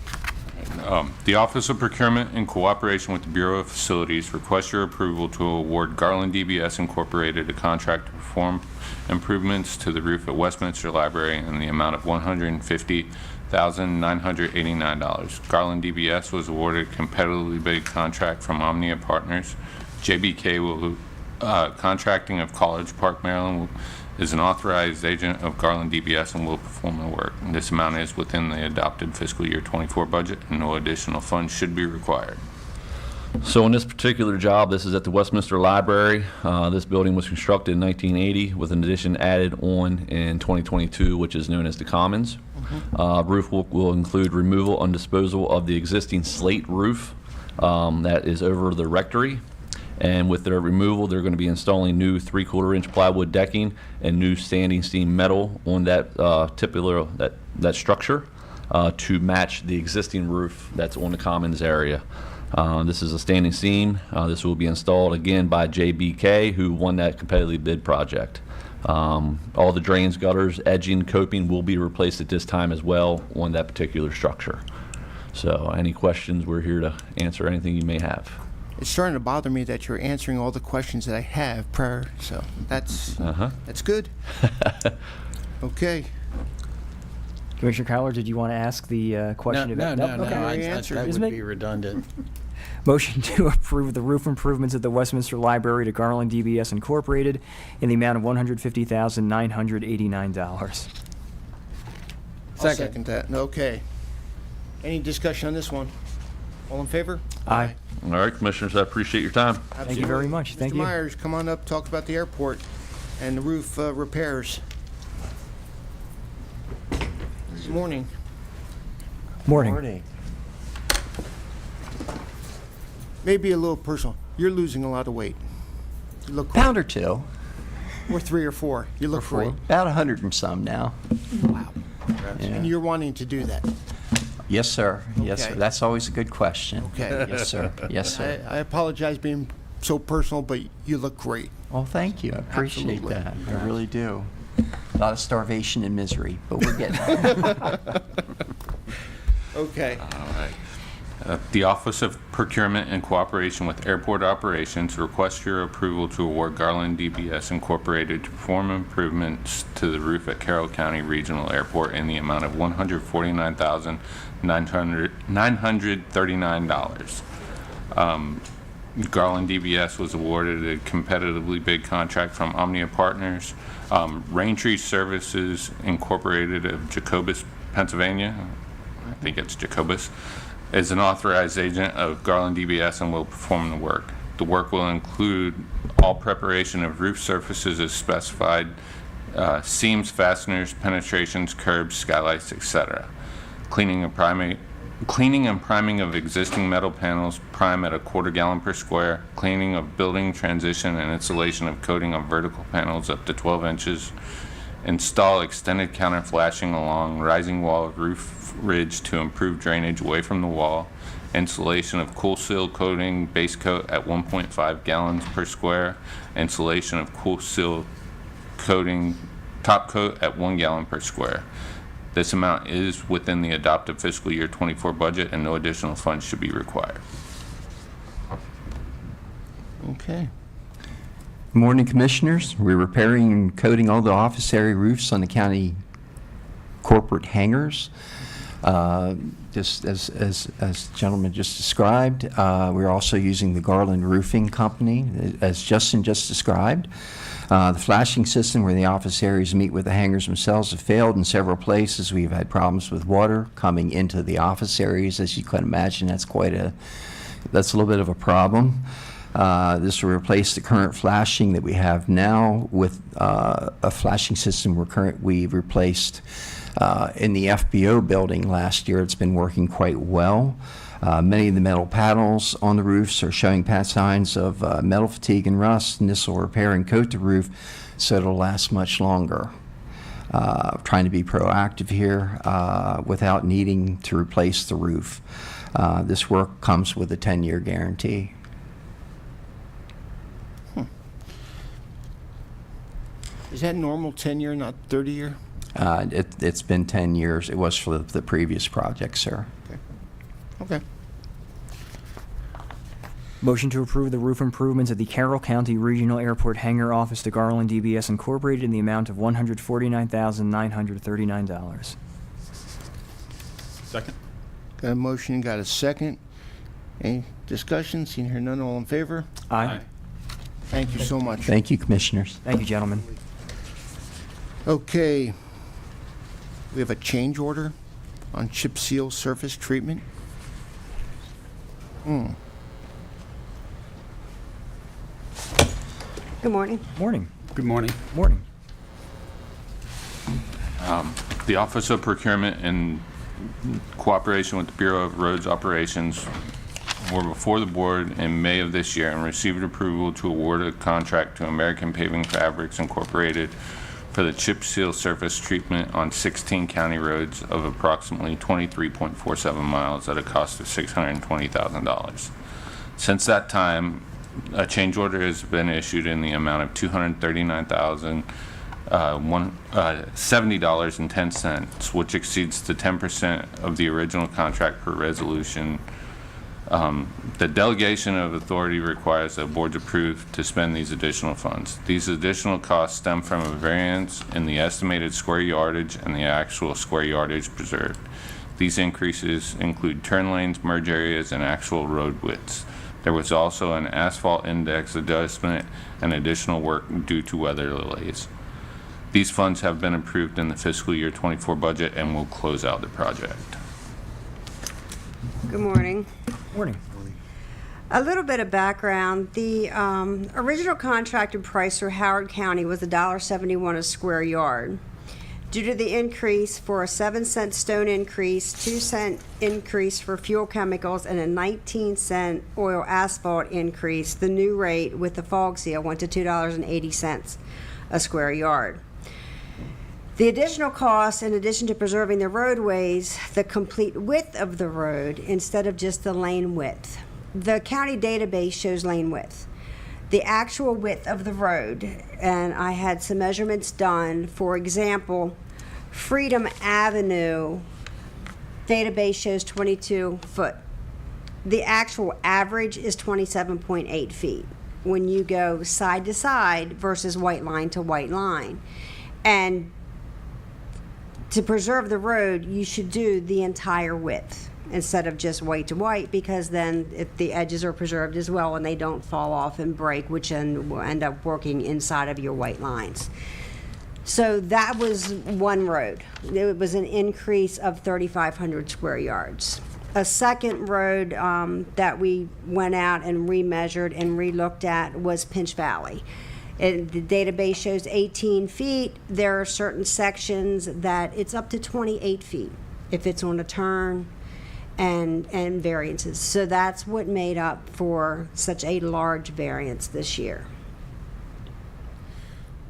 The Office of Procurement, in cooperation with the Bureau of Facilities, requests your approval to award Garland DBS Incorporated a contract to perform improvements to the roof at Westminster Library in the amount of $150,989. Garland DBS was awarded a competitively bid contract from Omnia Partners. JBK will Contracting of College Park, Maryland is an authorized agent of Garland DBS and will perform the work. This amount is within the adopted fiscal year 24 budget and no additional funds should be required. So in this particular job, this is at the Westminster Library. This building was constructed in 1980 with an addition added on in 2022, which is known as the Commons. Roof will include removal and disposal of the existing slate roof that is over the rectory. And with their removal, they're going to be installing new 3/4 inch plywood decking and new standing seam metal on that that structure to match the existing roof that's on the Commons area. This is a standing seam. This will be installed again by JBK, who won that competitively bid project. All the drains, gutters, edging, coping will be replaced at this time as well on that particular structure. So any questions, we're here to answer anything you may have. It's starting to bother me that you're answering all the questions that I have prior, so that's good. Okay. Commissioner Kyler, did you want to ask the question about No. Okay, I- already that answered. would Isn't it? be redundant. Motion to approve the roof improvements at the Westminster Library to Garland DBS Incorporated in the amount of $150,989. I'll second that. Okay. Any discussion on this one? All in favor? Aye. All right, Commissioners, I appreciate your time. Thank you very much. Thank Mr. you. Myers, come on up, talk about the airport and the roof repairs. Good morning. Morning. Maybe a little personal. You're losing a lot of weight. You look great. Pound or two, Or 3 or 4. You look great. about 100 and some now. Wow. Yeah. And you're wanting to do that. Yes, sir. Yes, sir. Okay. That's always a good question. Okay. Yes, sir. Yes, sir. I apologize being so personal, but you look great. Well, thank you. I appreciate Absolutely. that. I really do. A lot of starvation and misery, but we're getting there. Okay. All right. The Office of Procurement in cooperation with Airport Operations requests your approval to award Garland DBS Incorporated to perform improvements to the roof at Carroll County Regional Airport in the amount of $149,939. Garland DBS was awarded a competitively bid contract from Omnia Partners. Raintree Services Incorporated of Jacobus, Pennsylvania, I think it's Jacobus, is an authorized agent of Garland DBS and will perform the work. The work will include all preparation of roof surfaces as specified, seams, fasteners, penetrations, curbs, skylights, etc. Cleaning and priming of existing metal panels, prime at a quarter gallon per square, cleaning of building transition and installation of coating on vertical panels up to 12 inches, install extended counter flashing along rising wall roof ridge to improve drainage away from the wall, installation of cool seal coating base coat at 1.5 gallons per square, installation of cool seal coating top coat at 1 gallon per square. This amount is within the adopted fiscal year 24 budget and no additional funds should be required. Okay. Morning, Commissioners. We're repairing and coating all the office area roofs on the county corporate hangars. Just as the gentleman just described, we're also using the Garland Roofing Company, as Justin just described. The flashing system where the office areas meet with the hangars themselves have failed in several places. We've had problems with water coming into the office areas. As you can imagine, that's a little bit of a problem. This will replace the current flashing that we have now with a flashing system we've replaced in the FBO building last year. It's been working quite well. Many of the metal panels on the roofs are showing signs of metal fatigue and rust, and this will repair and coat the roof so it'll last much longer. Trying to be proactive here without needing to replace the roof. This work comes with a 10-year guarantee. Is that normal 10-year, not 30-year? It's been 10 years. It was for the previous project, sir. Okay. Motion to approve the roof improvements at the Carroll County Regional Airport Hangar Office to Garland DBS Incorporated in the amount of $149,939. Second. Got a motion, got a second. Any discussion? Seeing here none, all in favor? Aye. Thank you so much. Thank you, Commissioners. Thank you, gentlemen. Okay. We have a change order on chip seal surface treatment. Good morning. Morning. Good morning. Morning. The Office of Procurement in cooperation with the Bureau of Roads Operations were before the board in May of this year and received approval to award a contract to American Paving Fabrics Incorporated for the chip seal surface treatment on 16 county roads of approximately 23.47 miles at a cost of $620,000. Since that time, a change order has been issued in the amount of $239,070.10, which exceeds the 10% of the original contract per resolution. The delegation of authority requires the board's approve to spend these additional funds. These additional costs stem from a variance in the estimated square yardage and the actual square yardage preserved. These increases include turn lanes, merge areas, and actual road widths. There was also an asphalt index adjustment and additional work due to weather delays. These funds have been approved in the fiscal year 24 budget and will close out the project. Good morning. Morning. A little bit of background. The original contracted price for Howard County was $1.71 a square yard. Due to the increase for a 7-cent stone increase, 2-cent increase for fuel chemicals, and a 19-cent oil asphalt increase, the new rate with the fog seal went to $2.80 a square yard. The additional costs, in addition to preserving the roadways, the complete width of the road instead of just the lane width. The county database shows lane width. the actual width of the road, and I had some measurements done. For example, Freedom Avenue database shows 22 foot. The actual average is 27.8 feet when you go side to side versus white line to white line. And to preserve the road, you should do the entire width instead of just white to white, because then if the edges are preserved as well and they don't fall off and break, which then will end up working inside of your white lines. So that was one road. It was an increase of 3,500 square yards. A second road that we went out and remeasured and relooked at was Pinch Valley. The database shows 18 feet. There are certain sections that it's up to 28 feet if it's on a turn, and variances. So that's what made up for such a large variance this year.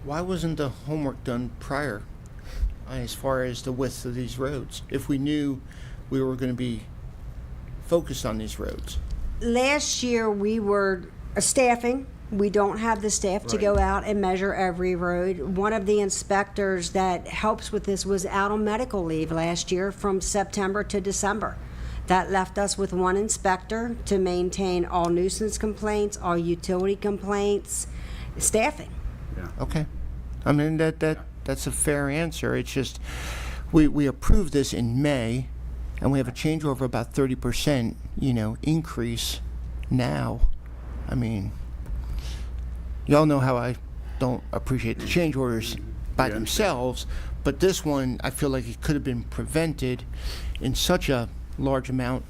Why wasn't the homework done prior as far as the width of these roads, if we knew we were going to be focused on these roads? Last year we were staffing. We don't have the staff to go out and measure every road. One of the inspectors that helps with this was out on medical leave last year from September to December. That left us with one inspector to maintain all nuisance complaints, all utility complaints, staffing. Okay. I mean, that's a fair answer. It's just, we approved this in May, and we have a change over about 30%, increase now. I mean, y'all know how I don't appreciate the change orders by themselves, but this one, I feel like it could have been prevented in such a large amount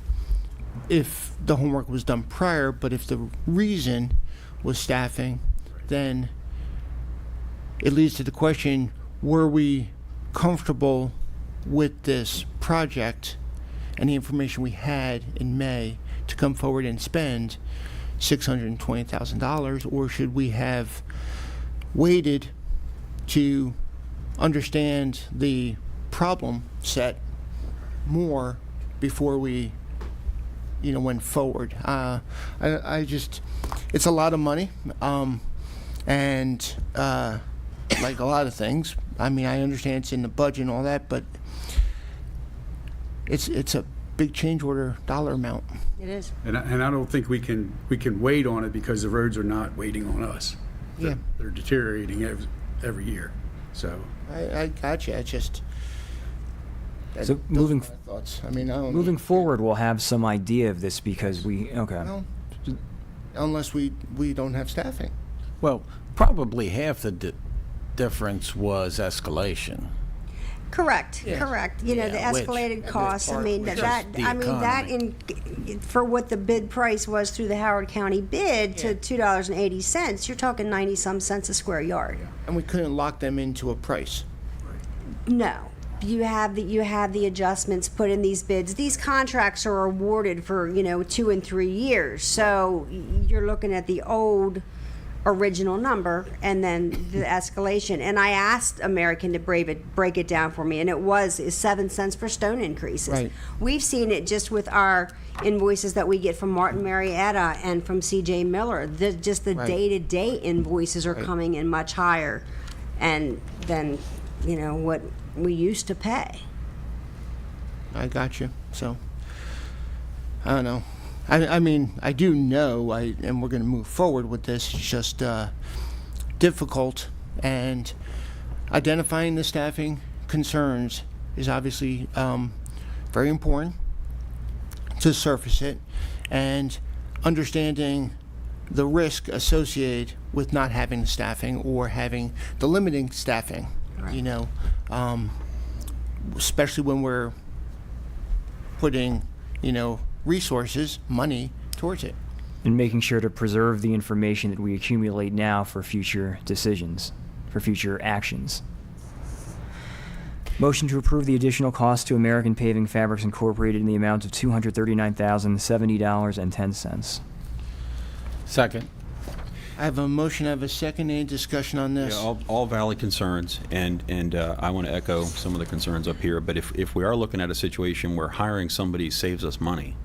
if the homework was done prior. But if the reason was staffing, then it leads to the question, were we comfortable with this project and the information we had in May to come forward and spend $620,000, or should we have waited to understand the problem set more before we went forward? I just, it's a lot of money, and like a lot of things, I mean, I understand it's in the budget and all that, but it's a big change order dollar amount. It is. And I don't think we can wait on it, because the roads are not waiting on us. They're deteriorating every year. So I got you. It's just. So moving thoughts. I mean, moving forward, we'll have some idea of this because Well, unless we don't have staffing. Well, probably half the difference was escalation. Correct. Yeah. Correct. The Yeah, escalated costs. I mean, which that. is the I mean that for what the bid price was through the Howard County bid to $2.80. You're talking 90-some cents a square yard. And we couldn't lock them into a price. No. You have the adjustments put in these bids. These contracts are awarded for 2 and 3 years. So you're looking at the old original number and then the escalation. And I asked American to break it down for me, and it was 7 cents per stone increases. Right. We've seen it just with our invoices that we get from Martin Marietta and from C.J. Miller. The Right. day-to-day invoices are coming in much higher, and then what we used to pay. I got you. So, I don't know. I mean, I do know, and we're going to move forward with this. It's just difficult, and identifying the staffing concerns is obviously very important to surface it, and understanding the risk associated with not having the staffing or having the limiting staffing. Right. Especially when we're putting, resources, money towards it. and making sure to preserve the information that we accumulate now for future decisions, for future actions. Motion to approve the additional cost to American Paving Fabrics Incorporated in the amount of $239,070.10. Second. I have a motion, I have a second. Any discussion on this? Yeah, all valid concerns, and I want to echo some of the concerns up here, but if we are looking at a situation where hiring somebody saves us money,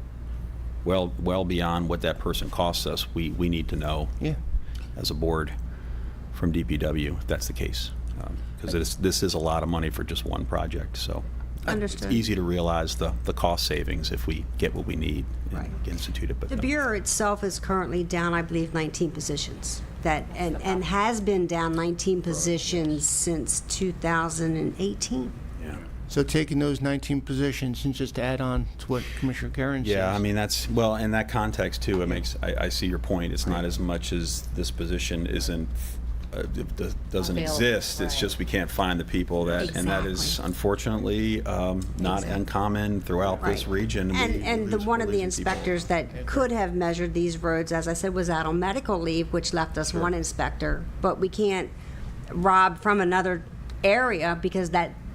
well beyond what that person costs us, we need to know. Yeah. as a board from DPW, if that's the case. Because this is a lot of money for just one project, so. Understood. It's easy to realize the cost savings if we get what we need and Right. institute it. But The Bureau itself is currently down, I believe, 19 positions. And has been down 19 positions since 2018. yeah. So taking those 19 positions, and just to add on to what Commissioner Karen says. Yeah, I mean, well, in that context too, I see your point. It's not as much as this position doesn't Available, exist. It's right. just we can't find the people and that is Exactly. unfortunately not uncommon throughout this Right. region. And one of the lazy people. inspectors that could have measured these roads, as I said, was out on medical leave, which left us one inspector. But we can't rob from another area because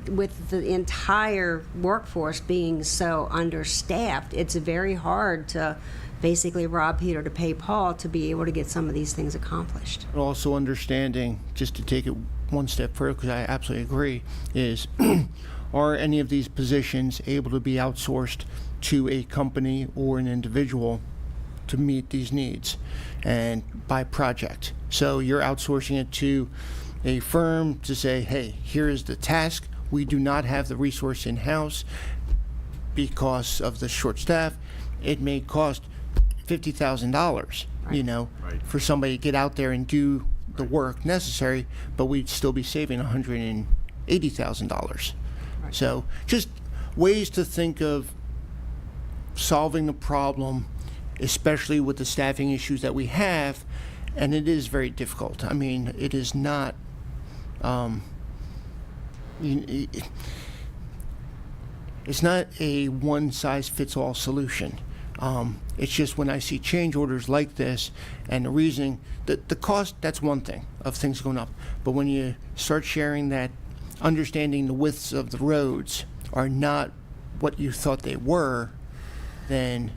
with the entire workforce being so understaffed, it's very hard to basically rob Peter to pay Paul to be able to get some of these things accomplished. But also understanding, just to take it one step further, because I absolutely agree, is are any of these positions able to be outsourced to a company or an individual to meet these needs and by project? So you're outsourcing it to a firm to say, hey, here is the task. We do not have the resource in-house because of the short staff. It may cost $50,000, for somebody to get out there and do the work necessary, but we'd still be saving $180,000. So just ways to think of solving the problem, especially with the staffing issues that we have, and it is very difficult. I mean, it is not, it's not a one-size-fits-all solution. It's just when I see change orders like this and the reasoning, the cost, that's one thing of things going up. But when you start sharing that, understanding the widths of the roads are not what you thought they were, then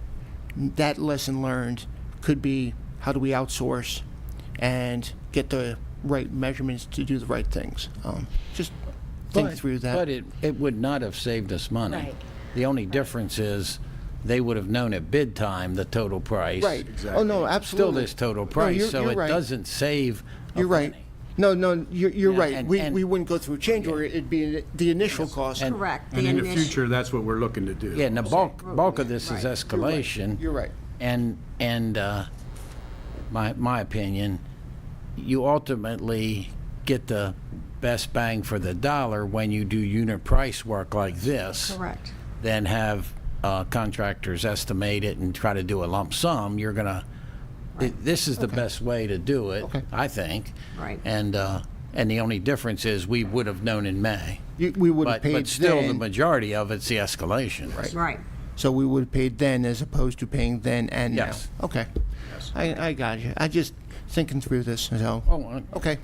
that lesson learned could be how do we outsource and get the right measurements to do the right things. Just think through that. But it would not have saved us money. Right. The only difference is they would have known at bid time the total price. Right. Oh, no, absolutely. Still this total price, you're so it right. doesn't save a You're right. penny. No, you're Yeah, right. and- We wouldn't go through a change order. It'd be the initial cost. And- Correct. And in the initial- future, that's what we're looking to do. Yeah, and the bulk of this is escalation. You're right. And my opinion, you ultimately get the best bang for the dollar when you do unit price work like this. Correct. Than have contractors estimate it and try to do a lump sum. You're gonna. This is the best way to do it, I think. Right. And the only difference is we would have known in May. We would have paid But still, the then. majority of it's the escalation. Right. Right. So we would have paid then as opposed to paying then and Yes. now. Okay. I got you. I just thinking through this. So. Oh, Okay.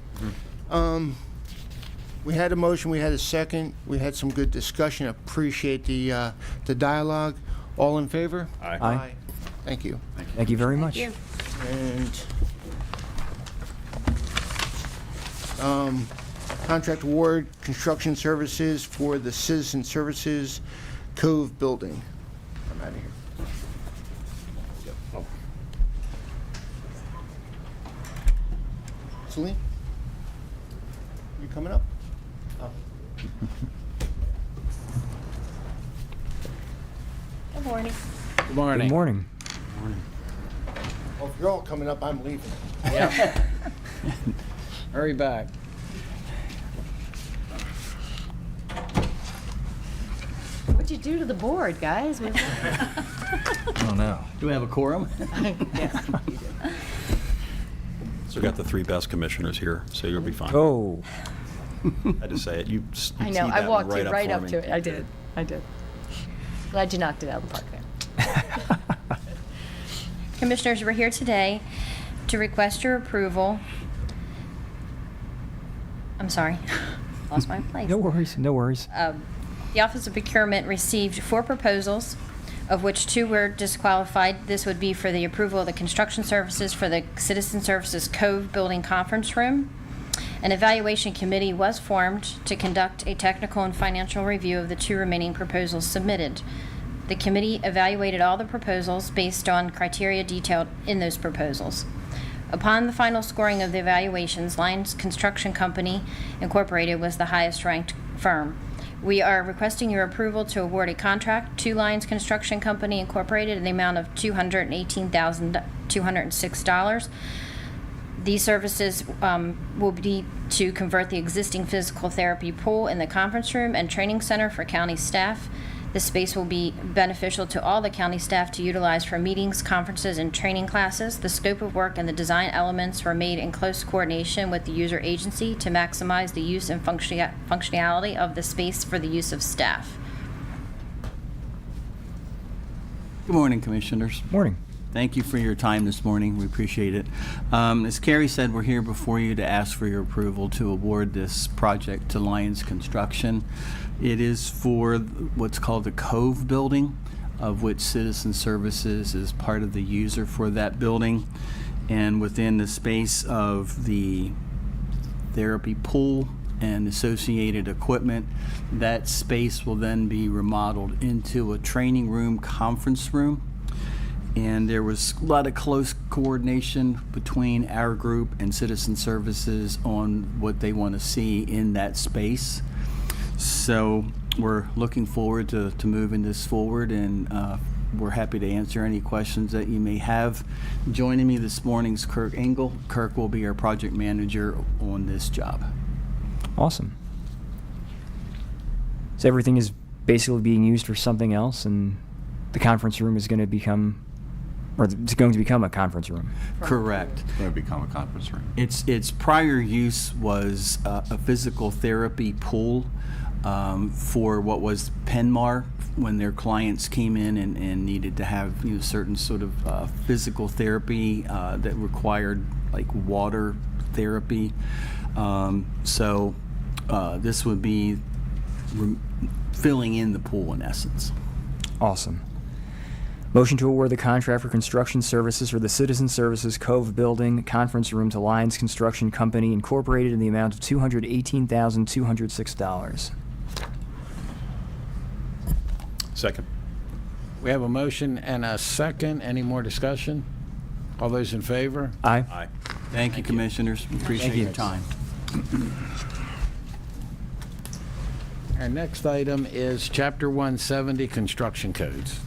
We had a motion. We had a second. We had some good discussion. Appreciate the dialogue. All in favor? Aye. Aye. Thank you. Thank you very much. And contract award construction services for the Citizen Services Cove building. I'm out of here. Celine? You coming up? Oh. Good morning. Good morning. Good morning. Well, if you're all coming up, I'm leaving. Hurry back. What'd you do to the board, guys? I don't know. Do we have a quorum? So we got the three best commissioners here, so you'll be fine. Oh, I had to say it. You I know. teed I that walked one you right for up me. to it. I did. Glad you knocked it out of the park there. Commissioners, we're here today to request your approval. I'm sorry, lost my place. no worries, no worries. The Office of Procurement received 4 proposals, of which 2 were disqualified. This would be for the approval of the construction services for the Citizen Services Cove Building Conference Room. An evaluation committee was formed to conduct a technical and financial review of the 2 remaining proposals submitted. The committee evaluated all the proposals based on criteria detailed in those proposals. Upon the final scoring of the evaluations, Lyons Construction Company Incorporated was the highest ranked firm. We are requesting your approval to award a contract to Lyons Construction Company Incorporated in the amount of $218,206. These services will be to convert the existing physical therapy pool in the conference room and training center for county staff. This space will be beneficial to all the county staff to utilize for meetings, conferences, and training classes. The scope of work and the design elements were made in close coordination with the user agency to maximize the use and functionality of the space for the use of staff. Good morning, Commissioners. Morning. Thank you for your time this morning. We appreciate it. As Carrie said, we're here before you to ask for your approval to award this project to Lyons Construction. It is for what's called the Cove Building, of which Citizen Services is part of the user for that building. And within the space of the therapy pool and associated equipment, that space will then be remodeled into a training room, conference room. And there was a lot of close coordination between our group and Citizen Services on what they want to see in that space. So we're looking forward to moving this forward, and we're happy to answer any questions that you may have. Joining me this morning is Kirk Engel. Kirk will be our project manager on this job. Awesome. So everything is basically being used for something else, and the conference room is going to become, or it's going to become a conference room. Correct. It's going to become a conference room. Its prior use was a physical therapy pool for what was Penmar, when their clients came in and needed to have certain sort of physical therapy that required like water therapy. So this would be filling in the pool in essence. Awesome. Motion to award the contract for construction services for the Citizen Services Cove Building Conference Room to Lyons Construction Company Incorporated in the amount of $218,206. Second. We have a motion and a second. Any more discussion? All those in favor? Aye. Aye. Thank you, Commissioners. We appreciate your time. Our next item is Chapter 170, Construction Codes.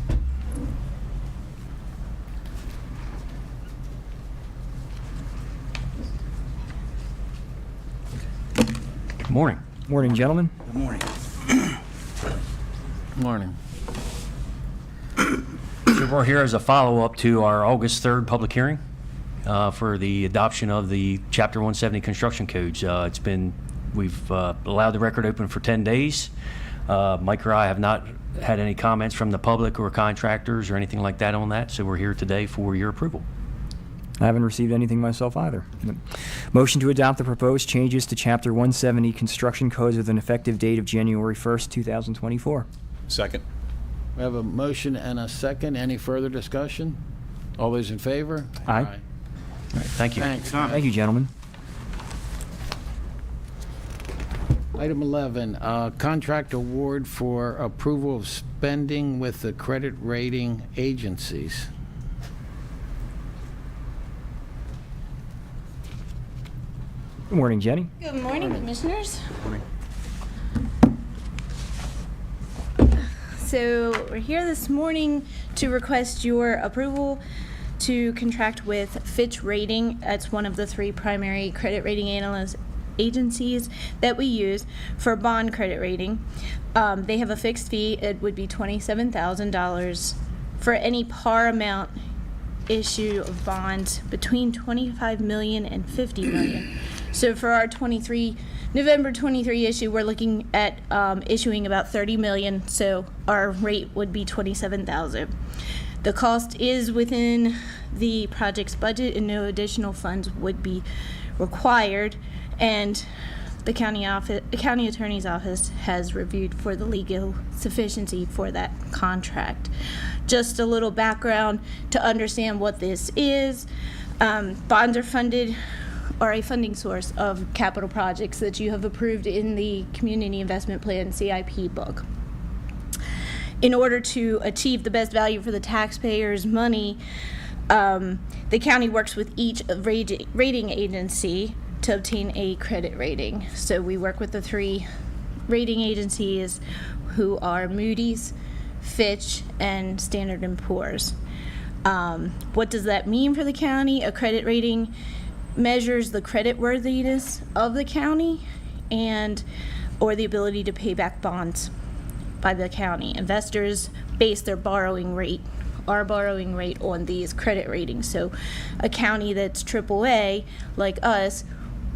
Good morning. Morning, gentlemen. Good morning. Morning. So we're here as a follow-up to our August 3rd public hearing for the adoption of the Chapter 170 construction codes. We've allowed the record open for 10 days. Mike or I have not had any comments from the public or contractors or anything like that on that, so we're here today for your approval. I haven't received anything myself either. Motion to adopt the proposed changes to Chapter 170 construction codes with an effective date of January 1st, 2024. Second. We have a motion and a second. Any further discussion? All those in favor? Aye. All right, thank you. Thanks. Thank you, gentlemen. Item 11, contract award for approval of spending with the credit rating agencies. Good morning, Jenny. Good morning, Commissioners. So we're here this morning to request your approval to contract with Fitch Rating. That's one of the three primary credit rating analyst agencies that we use for bond credit rating. They have a fixed fee. It would be $27,000 for any par amount issue of bonds between $25 million and $50 million. So for our November 23 issue, we're looking at issuing about $30 million, so our rate would be $27,000. The cost is within the project's budget and no additional funds would be required, and the county attorney's office has reviewed for the legal sufficiency for that contract. Just a little background to understand what this is. Bonds are a funding source of capital projects that you have approved in the Community Investment Plan CIP book. In order to achieve the best value for the taxpayers' money, The county works with each rating agency to obtain a credit rating. So we work with the 3 rating agencies who are Moody's, Fitch, and Standard & Poor's. What does that mean for the county? A credit rating measures the credit worthiness of the county or the ability to pay back bonds by the county. Investors base their borrowing rate on these credit ratings. So a county that's AAA, like us,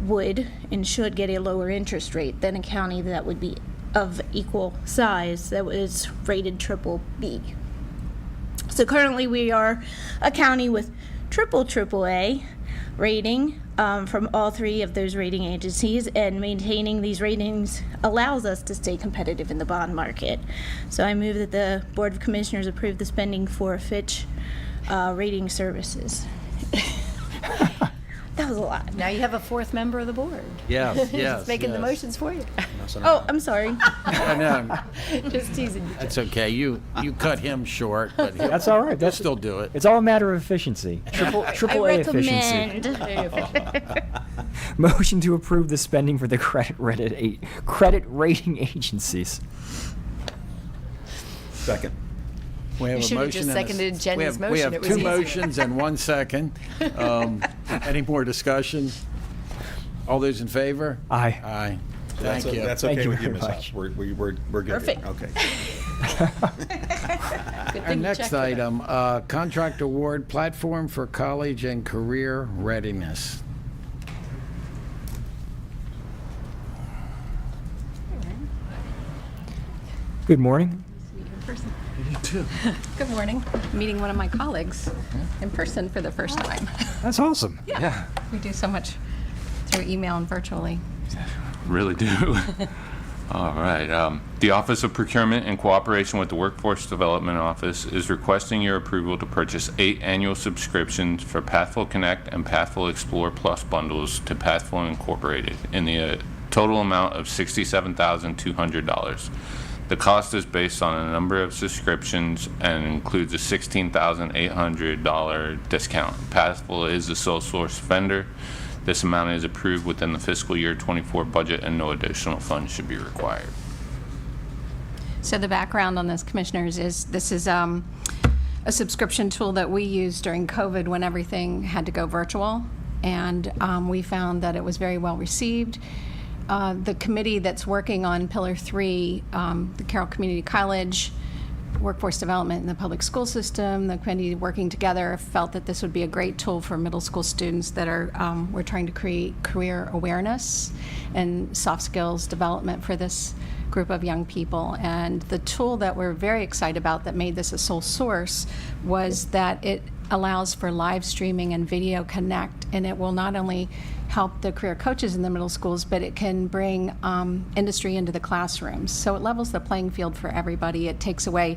would and should get a lower interest rate than a county that would be of equal size that was rated BBB. So currently we are a county with AAA rating from all 3 of those rating agencies, and maintaining these ratings allows us to stay competitive in the bond market. So I move that the Board of Commissioners approve the spending for Fitch Rating Services. That was a lot. Now you have a 4th member of the board. Yes, Just making the yes. motions for you. Oh, I'm sorry. I know. Just teasing you. That's okay. You cut him short, but That's all right. He'll still do it. It's all a matter of efficiency. Triple A efficiency. Motion to approve the spending for the credit rating agencies. Second. We have You a should have motion just and a seconded s- Jenny's we motion. have It was 2 easier. motions and 1 second. Any more discussion? All those in favor? Aye. Aye. That's Thank you. That's Thank okay you with you, very Ms. much. House. We're good here. Perfect. Okay. Good Our thing you next checked for that. item, contract award, platform for college and career readiness. Good morning. Good morning. Meeting one of my colleagues in person for the first time. That's awesome. Yeah. We do so much through email and virtually. Really do. All right. The Office of Procurement, in cooperation with the Workforce Development Office, is requesting your approval to purchase 8 annual subscriptions for Pathful Connect and Pathful Explore Plus bundles to Pathful Incorporated in the total amount of $67,200. The cost is based on a number of subscriptions and includes a $16,800 discount. Pathful is the sole source vendor. This amount is approved within the fiscal year 24 budget, and no additional funds should be required. So the background on this, Commissioners, is this is a subscription tool that we used during COVID when everything had to go virtual, and we found that it was very well received. The committee that's working on Pillar 3, the Carroll Community College, Workforce Development in the public school system, the committee working together felt that this would be a great tool for middle school students that are, we're trying to create career awareness and soft skills development for this group of young people. And the tool that we're very excited about that made this a sole source was that it allows for live streaming and video connect, and it will not only help the career coaches in the middle schools, but it can bring industry into the classrooms. So it levels the playing field for everybody. It takes away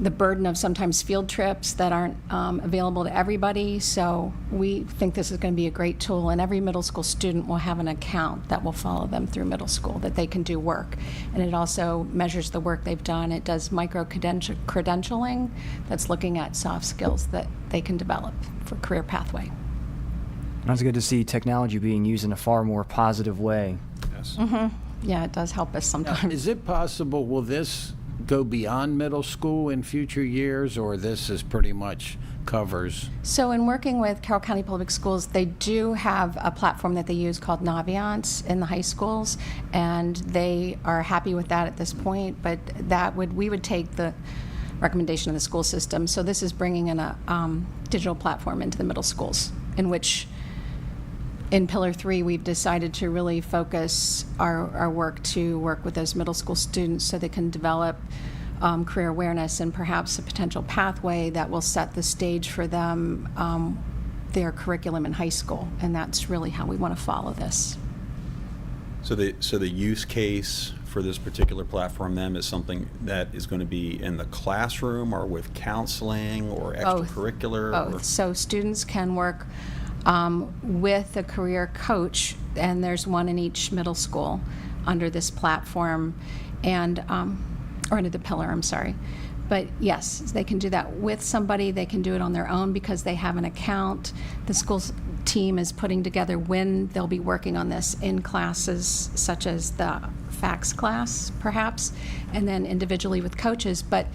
the burden of sometimes field trips that aren't available to everybody. So we think this is going to be a great tool, and every middle school student will have an account that will follow them through middle school that they can do work. And it also measures the work they've done. It does micro-credentialing that's looking at soft skills that they can develop for career pathway. It's good to see technology being used in a far more positive way. Yes. Yeah, it does help us sometimes. Is it possible, will this go beyond middle school in future years, or this is pretty much covers? So in working with Carroll County Public Schools, they do have a platform that they use called Naviance in the high schools, and they are happy with that at this point, but we would take the recommendation of the school system. So this is bringing in a digital platform into the middle schools, in which in Pillar 3, we've decided to really focus our work to work with those middle school students so they can develop career awareness and perhaps a potential pathway that will set the stage for them, their curriculum in high school. And that's really how we want to follow this. So the use case for this particular platform then is something that is going to be in the classroom or with counseling or extracurricular? Both. So students can work with a career coach, and there's one in each middle school under this platform, and or under the pillar, I'm sorry. But yes, they can do that with somebody. They can do it on their own because they have an account. The school's team is putting together when they'll be working on this in classes such as the FACS class, perhaps, and then individually with coaches. But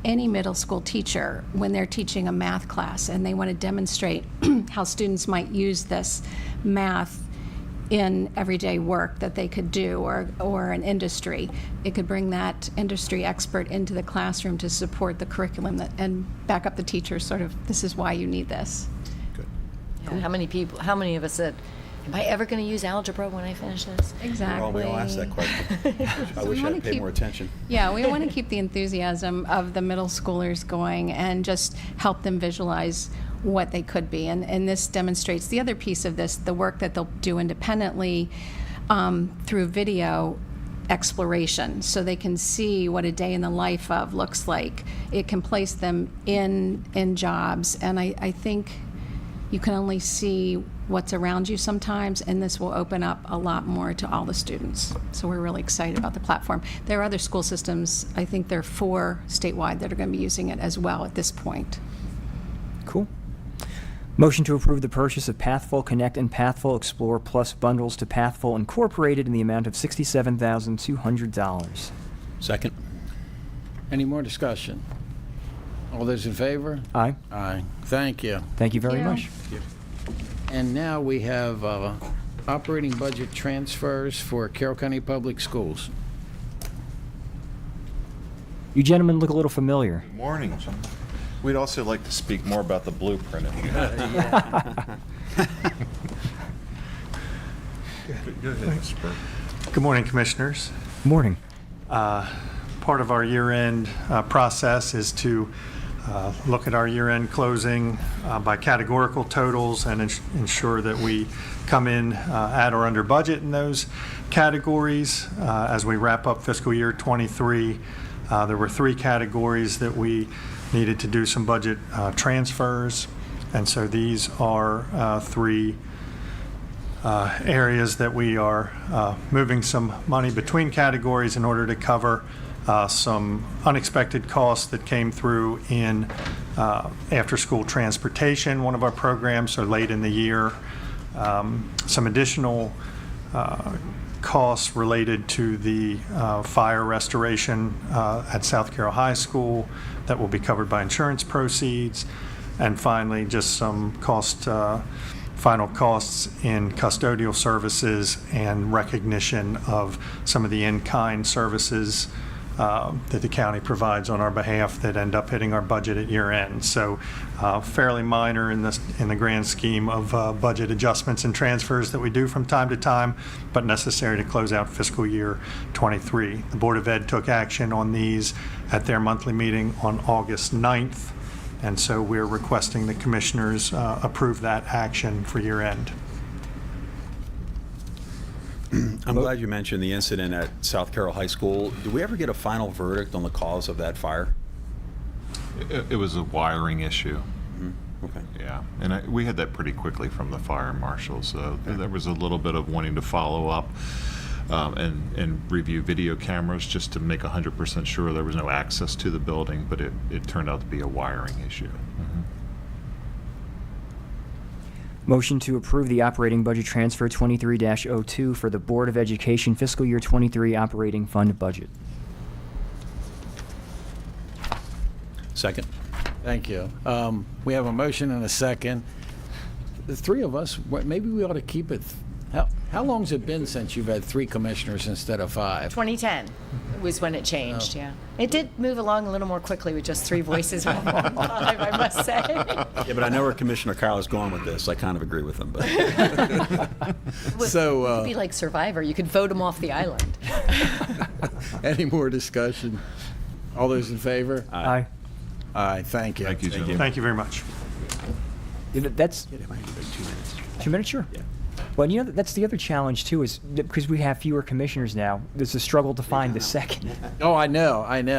any middle school teacher, when they're teaching a math class and they want to demonstrate how students might use this math in everyday work that they could do, or an industry, it could bring that industry expert into the classroom to support the curriculum and back up the teachers, sort of, this is why you need this. Yeah, how many of us said, am I ever going to use algebra when I finish this? Exactly. We all ask that question. I wish I'd paid more attention. Yeah, we want to keep the enthusiasm of the middle schoolers going and just help them visualize what they could be. And this demonstrates the other piece of this, the work that they'll do independently through video exploration, so they can see what a day in the life of looks like. It can place them in jobs, and I think you can only see what's around you sometimes, and this will open up a lot more to all the students. So we're really excited about the platform. There are other school systems, I think there are 4 statewide that are going to be using it as well at this point. Cool. Motion to approve the purchase of Pathful Connect and Pathful Explore Plus bundles to Pathful Incorporated in the amount of $67,200. Second. Any more discussion? All those in favor? Aye. Aye. Thank you. Thank you very Yeah. much. And now we have operating budget transfers for Carroll County Public Schools. You gentlemen look a little familiar. Morning. We'd also like to speak more about the blueprint if you have. Go ahead, Mr. Burke. Good morning, Commissioners. Morning. Part of our year-end process is to look at our year-end closing by categorical totals and ensure that we come in at or under budget in those categories. As we wrap up fiscal year 23, there were 3 categories that we needed to do some budget transfers, and so these are 3 areas that we are moving some money between categories in order to cover some unexpected costs that came through in after-school transportation, one of our programs, so late in the year. Some additional costs related to the fire restoration at South Carroll High School that will be covered by insurance proceeds. And finally, just some final costs in custodial services and recognition of some of the in-kind services that the county provides on our behalf that end up hitting our budget at year end. So fairly minor in the grand scheme of budget adjustments and transfers that we do from time to time, but necessary to close out fiscal year 23. The Board of Ed took action on these at their monthly meeting on August 9th, and so we're requesting the commissioners approve that action for year end. I'm glad you mentioned the incident at South Carroll High School. Did we ever get a final verdict on the cause of that fire? It was a wiring issue. Okay. Yeah, and we had that pretty quickly from the fire marshal, so there was a little bit of wanting to follow up and review video cameras just to make 100% sure there was no access to the building, but it turned out to be a wiring issue. Motion to approve the operating budget transfer 23-02 for the Board of Education fiscal year 23 operating fund budget. Second. Thank you. We have a motion and a second. The 3 of us, maybe we ought to keep it. How long's it been since you've had 3 commissioners instead of 5? 2010 was when it changed, yeah. It did move along a little more quickly with just 3 voices rather than 5, I must say. Yeah, but I know where Commissioner Kyle is going with this. I kind of agree with him. But So, it could be like Survivor. You could vote them off the island. Any more discussion? All those in favor? Aye. Aye, thank you. Thank you, gentlemen. Thank you very much. That's 2 minutes, sure. Yeah. Well, you know, that's the other challenge, too, is because we have fewer commissioners now, there's a struggle to find the second. Oh, I know. And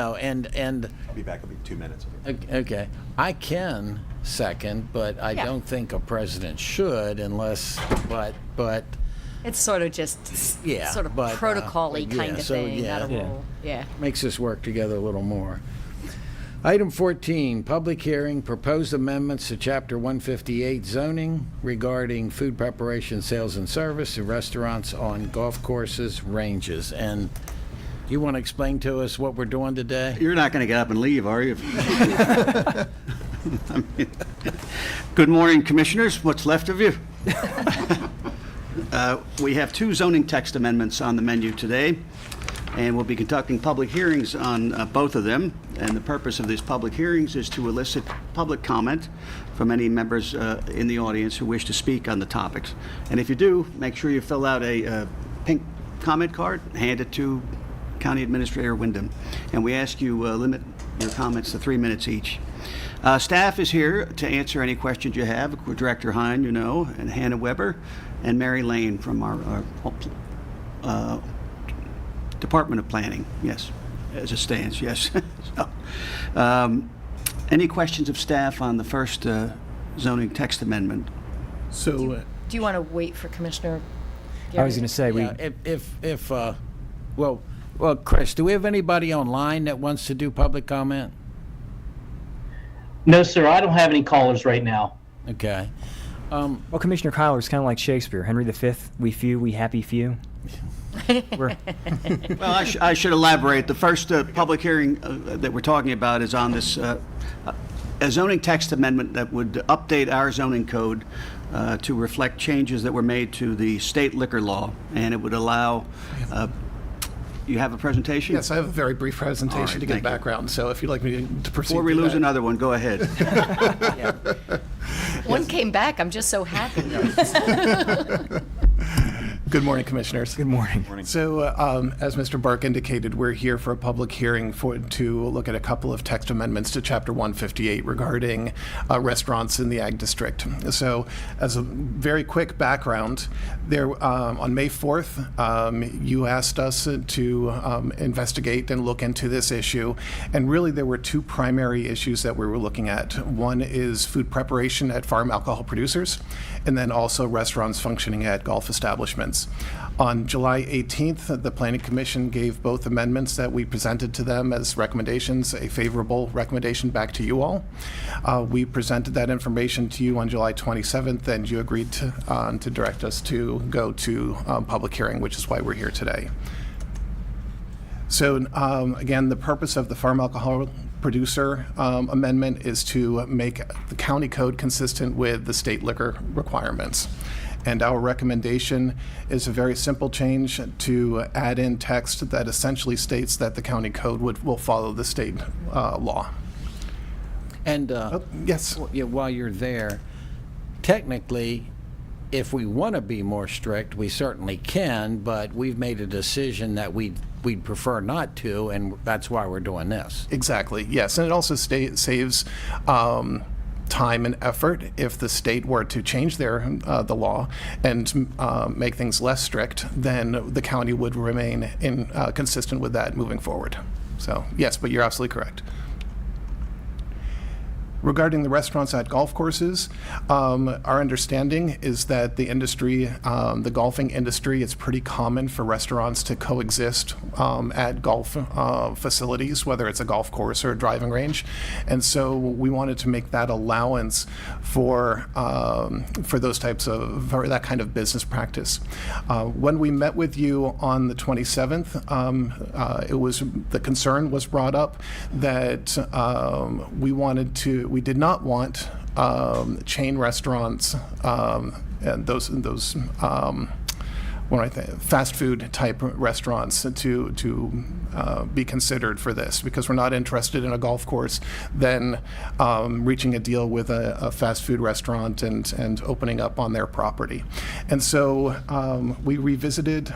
I'll be back. It'll be 2 minutes. okay, I can second, but I don't think a president should unless, but It's sort of just sort of protocol-y kind of thing, not a rule. Yeah. Makes us work together a little more. Item 14, public hearing, proposed amendments to Chapter 158 zoning regarding food preparation, sales, and service to restaurants on golf courses, ranges. And you want to explain to us what we're doing today? You're not going to get up and leave, are you? Good morning, Commissioners. What's left of you? We have two zoning text amendments on the menu today, and we'll be conducting public hearings on both of them. And the purpose of these public hearings is to elicit public comment from any members in the audience who wish to speak on the topics. And if you do, make sure you fill out a pink comment card, hand it to County Administrator Wyndham. And we ask you limit your comments to 3 minutes each. Staff is here to answer any questions you have. Director Hine, and Hannah Weber, and Mary Lane from our Department of Planning. Yes, as it stands, yes. Any questions of staff on the first zoning text amendment? Do you want to wait for Commissioner Gary? I was going to say, well, Chris, do we have anybody online that wants to do public comment? No, sir, I don't have any callers right now. Okay. Well, Commissioner Kyler is kind of like Shakespeare. Henry V, we few, we happy few. Well, I should elaborate. The first public hearing that we're talking about is on this a zoning text amendment that would update our zoning code to reflect changes that were made to the state liquor law, and it would allow. You have a presentation? Yes, I have a very brief presentation to get background, so if you'd like me to proceed. Before we lose another one, go ahead. One came back. I'm just so happy. Good morning, Commissioners. Good morning. So, as Mr. Burke indicated, we're here for a public hearing to look at a couple of text amendments to Chapter 158 regarding restaurants in the Ag District. So, as a very quick background, on May 4th, you asked us to investigate and look into this issue, and really there were two primary issues that we were looking at. One is food preparation at farm alcohol producers, and then also restaurants functioning at golf establishments. On July 18th, the Planning Commission gave both amendments that we presented to them as recommendations, a favorable recommendation back to you all. We presented that information to you on July 27th, and you agreed to direct us to go to public hearing, which is why we're here today. So again, the purpose of the farm alcohol producer amendment is to make the county code consistent with the state liquor requirements. And our recommendation is a very simple change to add in text that essentially states that the county code will follow the state law. And yes, while you're there, technically, if we want to be more strict, we certainly can, but we've made a decision that we'd prefer not to, and that's why we're doing this. Exactly, yes. And it also saves time and effort if the state were to change the law and make things less strict, then the county would remain consistent with that moving forward. So yes, but you're absolutely correct. Regarding the restaurants at golf courses, our understanding is that the industry, the golfing industry, it's pretty common for restaurants to coexist at golf facilities, whether it's a golf course or a driving range. And so we wanted to make that allowance for those types of, for that kind of business practice. When we met with you on the 27th, the concern was brought up that we did not want chain restaurants and those fast food type restaurants to be considered for this, because we're not interested in a golf course then reaching a deal with a fast food restaurant and opening up on their property. And so we revisited,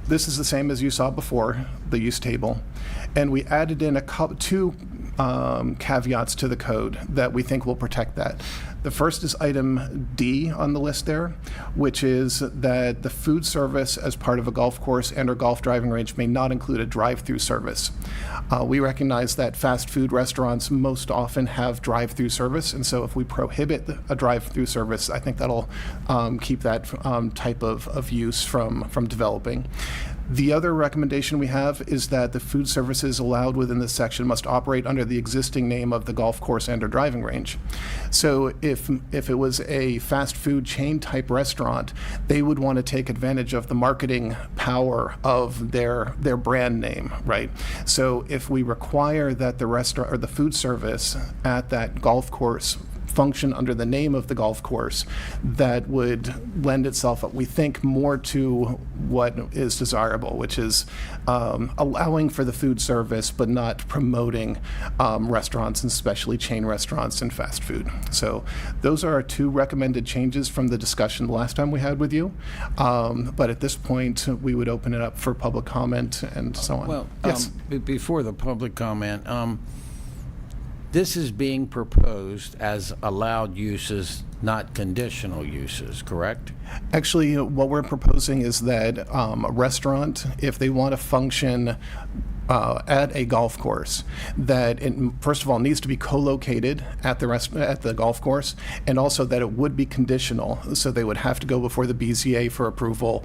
this is the same as you saw before, the use table, and we added in two caveats to the code that we think will protect that. The first is item D on the list there, which is that the food service as part of a golf course and or golf driving range may not include a drive-through service. We recognize that fast food restaurants most often have drive-through service, and so if we prohibit a drive-through service, I think that'll keep that type of use from developing. The other recommendation we have is that the food services allowed within this section must operate under the existing name of the golf course and/or driving range. So if it was a fast food chain type restaurant, they would want to take advantage of the marketing power of their brand name, right? So if we require that the restaurant or the food service at that golf course function under the name of the golf course, that would lend itself, we think, more to what is desirable, which is allowing for the food service but not promoting restaurants, and especially chain restaurants and fast food. So those are our two recommended changes from the discussion the last time we had with you. But at this point, we would open it up for public comment and so on. Well, yes. Before the public comment, this is being proposed as allowed uses, not conditional uses, correct? Actually, what we're proposing is that a restaurant, if they want to function at a golf course, that it, first of all, needs to be co-located at the golf course, and also that it would be conditional, so they would have to go before the BZA for approval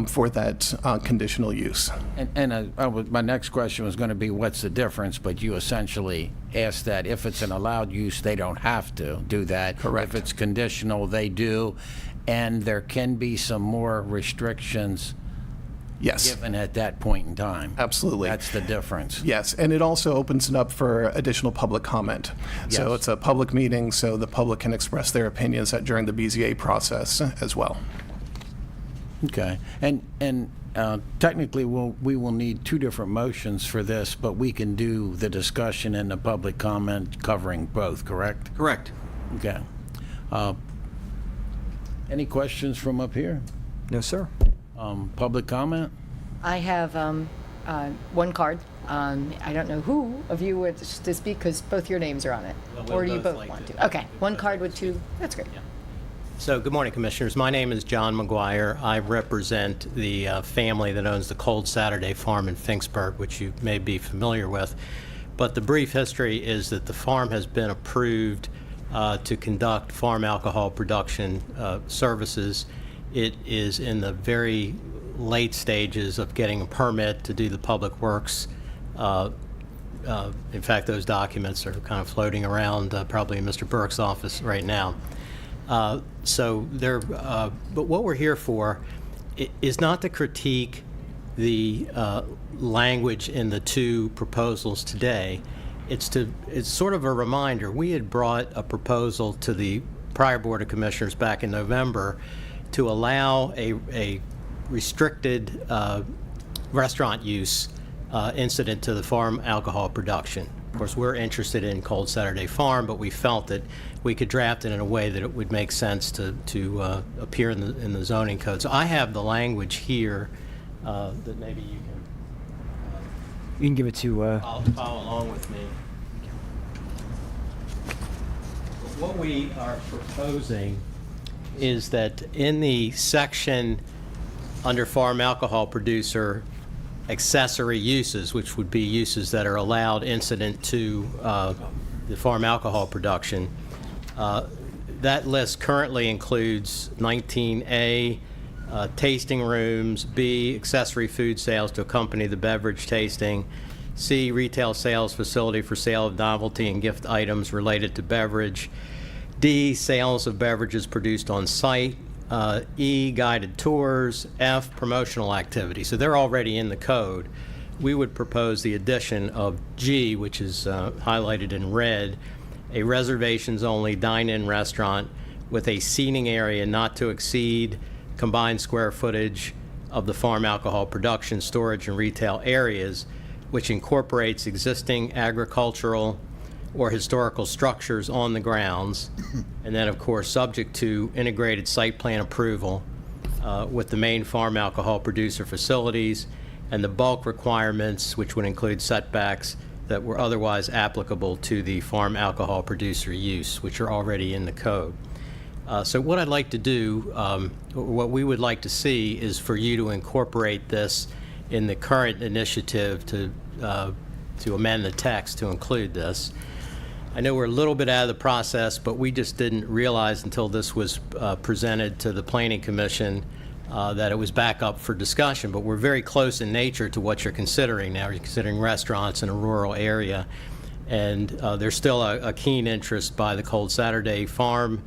for that conditional use. And my next question was going to be, what's the difference? But you essentially asked that if it's an allowed use, they don't have to do that. Correct. If it's conditional, they do, and there can be some more restrictions. Yes. Given at that point in time. Absolutely. That's the difference. Yes, and it also opens it up for additional public comment. So Yes. it's a public meeting, so the public can express their opinions during the BZA process as well. Okay. And technically, we will need two different motions for this, but we can do the discussion and the public comment covering both, correct? Correct. Okay. Any questions from up here? No, sir. Public comment? I have one card. I don't know who of you would to speak because both your names are on it. Or do you both want to? Okay, one card with two. That's great. So, good morning, Commissioners. My name is John McGuire. I represent the family that owns the Cold Saturday Farm in Finksburg, which you may be familiar with. But the brief history is that the farm has been approved to conduct farm alcohol production services. It is in the very late stages of getting a permit to do the public works. In fact, those documents are kind of floating around probably in Mr. Burke's office right now. But what we're here for is not to critique the language in the two proposals today. It's sort of a reminder. We had brought a proposal to the prior Board of Commissioners back in November to allow a restricted restaurant use incident to the farm alcohol production. Of course, we're interested in Cold Saturday Farm, but we felt that we could draft it in a way that it would make sense to appear in the zoning code. So I have the language here that maybe you can You can give it to. follow along with me. What we are proposing is that in the section under farm alcohol producer accessory uses, which would be uses that are allowed incident to the farm alcohol production, that list currently includes 19A, tasting rooms, B, accessory food sales to accompany the beverage tasting, C, retail sales facility for sale of novelty and gift items related to beverage, D, sales of beverages produced on site, E, guided tours, F, promotional activity. So they're already in the code. We would propose the addition of G, which is highlighted in red, a reservations-only dine-in restaurant with a seating area not to exceed combined square footage of the farm alcohol production, storage, and retail areas, which incorporates existing agricultural or historical structures on the grounds, and then, of course, subject to integrated site plan approval with the main farm alcohol producer facilities and the bulk requirements, which would include setbacks that were otherwise applicable to the farm alcohol producer use, which are already in the code. So what I'd like to do, what we would like to see is for you to incorporate this in the current initiative to amend the text to include this. I know we're a little bit out of the process, but we just didn't realize until this was presented to the Planning Commission that it was back up for discussion, but we're very close in nature to what you're considering now. You're considering restaurants in a rural area, and there's still a keen interest by the Cold Saturday Farm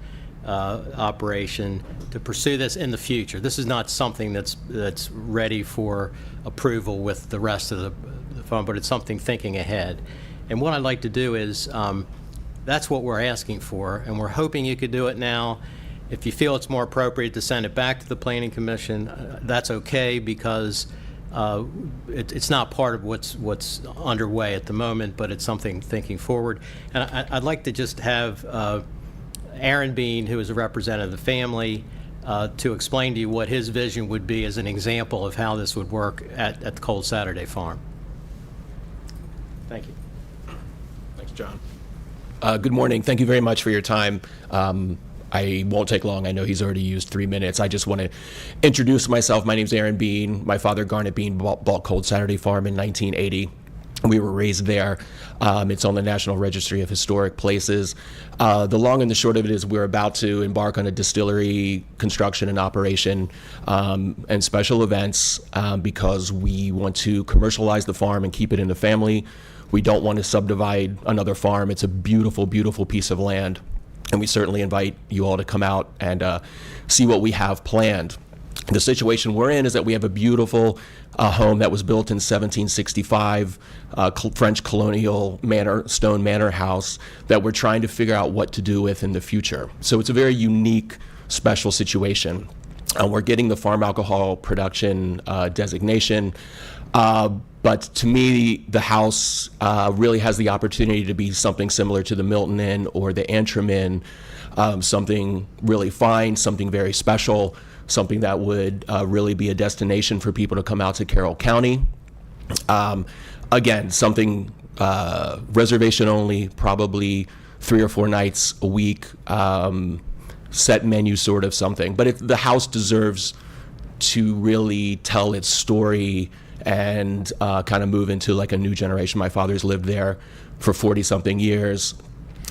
operation to pursue this in the future. This is not something that's ready for approval with the rest of the farm, but it's something thinking ahead. And what I'd like to do is, that's what we're asking for, and we're hoping you could do it now. If you feel it's more appropriate to send it back to the Planning Commission, that's okay, because it's not part of what's underway at the moment, but it's something thinking forward. And I'd like to just have Aaron Bean, who is a representative of the family, to explain to you what his vision would be as an example of how this would work at the Cold Saturday Farm. Thank you. Thanks, John. Good morning. Thank you very much for your time. I won't take long. I know he's already used 3 minutes. I just want to introduce myself. My name's Aaron Bean. My father, Garnet Bean, bought Cold Saturday Farm in 1980. We were raised there. It's on the National Registry of Historic Places. The long and the short of it is we're about to embark on a distillery construction and operation and special events because we want to commercialize the farm and keep it in the family. We don't want to subdivide another farm. It's a beautiful, beautiful piece of land. And we certainly invite you all to come out and see what we have planned. The situation we're in is that we have a beautiful home that was built in 1765, French colonial stone manor house that we're trying to figure out what to do with in the future. So it's a very unique, special situation. We're getting the farm alcohol production designation. But to me, the house really has the opportunity to be something similar to the Milton Inn or the Antrim Inn, something really fine, something very special, something that would really be a destination for people to come out to Carroll County. Again, something reservation only, probably 3 or 4 nights a week, set menu sort of something. But the house deserves to really tell its story and kind of move into like a new generation. My father's lived there for 40-something years.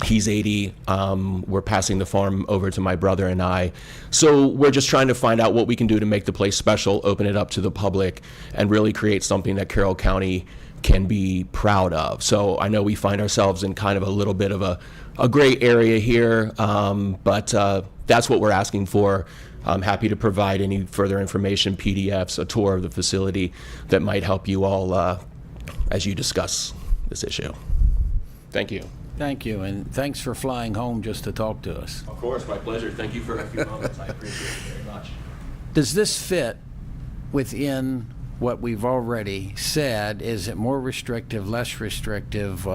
He's 80. We're passing the farm over to my brother and I. So we're just trying to find out what we can do to make the place special, open it up to the public, and really create something that Carroll County can be proud of. So I know we find ourselves in kind of a little bit of a gray area here, but that's what we're asking for. I'm happy to provide any further information, PDFs, a tour of the facility that might help you all as you discuss this issue. Thank you. Thank you, and thanks for flying home just to talk to us. Of course, my pleasure. Thank you for a few moments. I appreciate it very much. Does this fit within what we've already said? Is it more restrictive, less restrictive?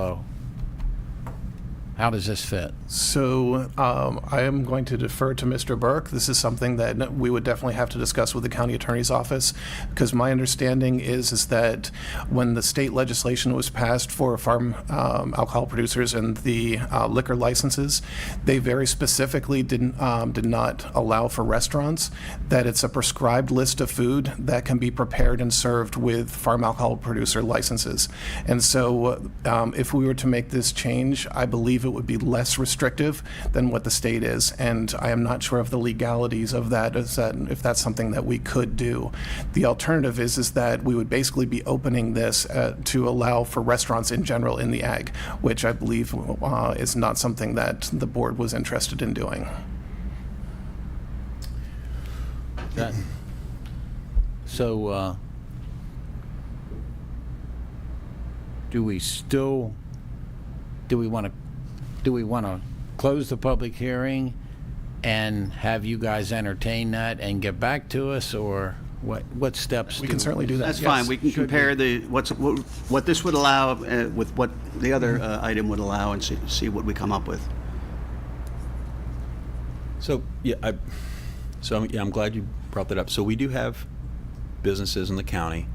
How does this fit? So I am going to defer to Mr. Burke. This is something that we would definitely have to discuss with the county attorney's office, because my understanding is that when the state legislation was passed for farm alcohol producers and the liquor licenses, they very specifically did not allow for restaurants, that it's a prescribed list of food that can be prepared and served with farm alcohol producer licenses. And so if we were to make this change, I believe it would be less restrictive than what the state is, and I am not sure of the legalities of that, if that's something that we could do. The alternative is that we would basically be opening this to allow for restaurants in general in the ag, which I believe is not something that the board was interested in doing. So do we want to close the public hearing and have you guys entertain that and get back to us, or what steps? We can certainly do that. That's yes. fine. We can compare what this would allow with what the other item would allow and see what we come up with. So I'm glad you brought that up. So we do have businesses in the county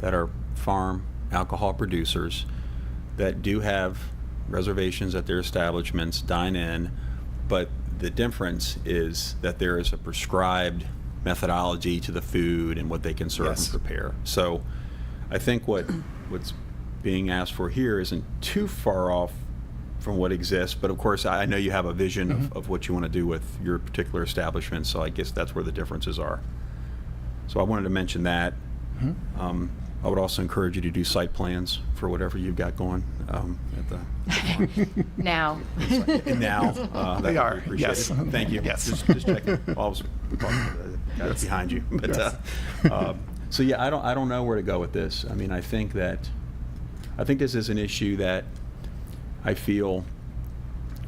that are farm alcohol producers that do have reservations at their establishments, dine in, but the difference is that there is a prescribed methodology to the food and what they can serve and prepare. So I think what's being asked for here isn't too far off from what exists, but of course I know you have a vision of what you want to do with your particular establishment, so I guess that's where the differences are. So I wanted to mention that. I would also encourage you to do site plans for whatever you've got going at the Now. and now. They are, Appreciate yes. it. Thank you. Yes. Just checking. I was got it behind you. But so yeah, I don't know where to go with this. I mean, I think this is an issue that I feel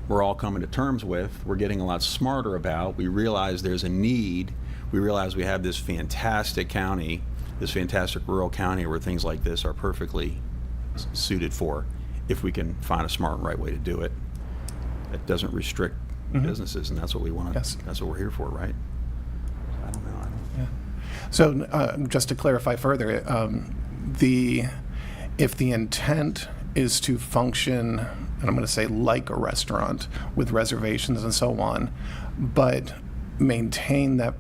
we're all coming to terms with. We're getting a lot smarter about. We realize there's a need. We realize we have this fantastic county, this fantastic rural county where things like this are perfectly suited for, if we can find a smart and right way to do it that doesn't restrict businesses, and that's what we want to. Yes. That's what we're here for, right? I don't know. So just to clarify further, if the intent is to function, and I'm going to say like a restaurant with reservations and so on, but maintain that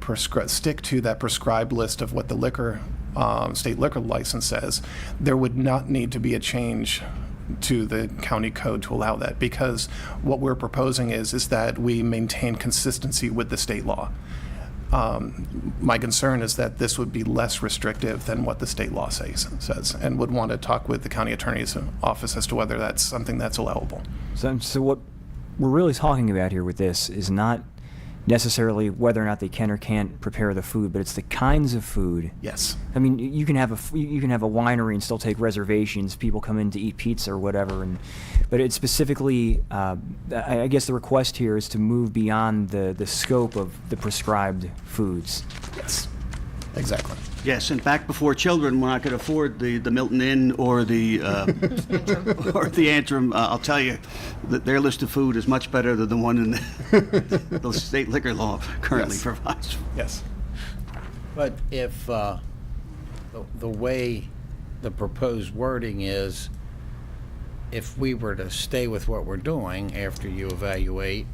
stick to that prescribed list of what the liquor state liquor license says, there would not need to be a change to the county code to allow that, because what we're proposing is that we maintain consistency with the state law. My concern is that this would be less restrictive than what the state law says, and would want to talk with the county attorney's office as to whether that's something that's allowable. So what we're really talking about here with this is not necessarily whether or not they can or can't prepare the food, but it's the kinds of food. Yes. I mean, you can have a winery and still take reservations. People come in to eat pizza or whatever, but it's specifically. I guess the request here is to move beyond the scope of the prescribed foods. Yes. Exactly. Yes, and back before children, when I could afford the Milton Inn or the or the Antrim, I'll tell you that their list of food is much better than the one in the state liquor law currently provides. Yes. But if the way the proposed wording is, if we were to stay with what we're doing after you evaluate,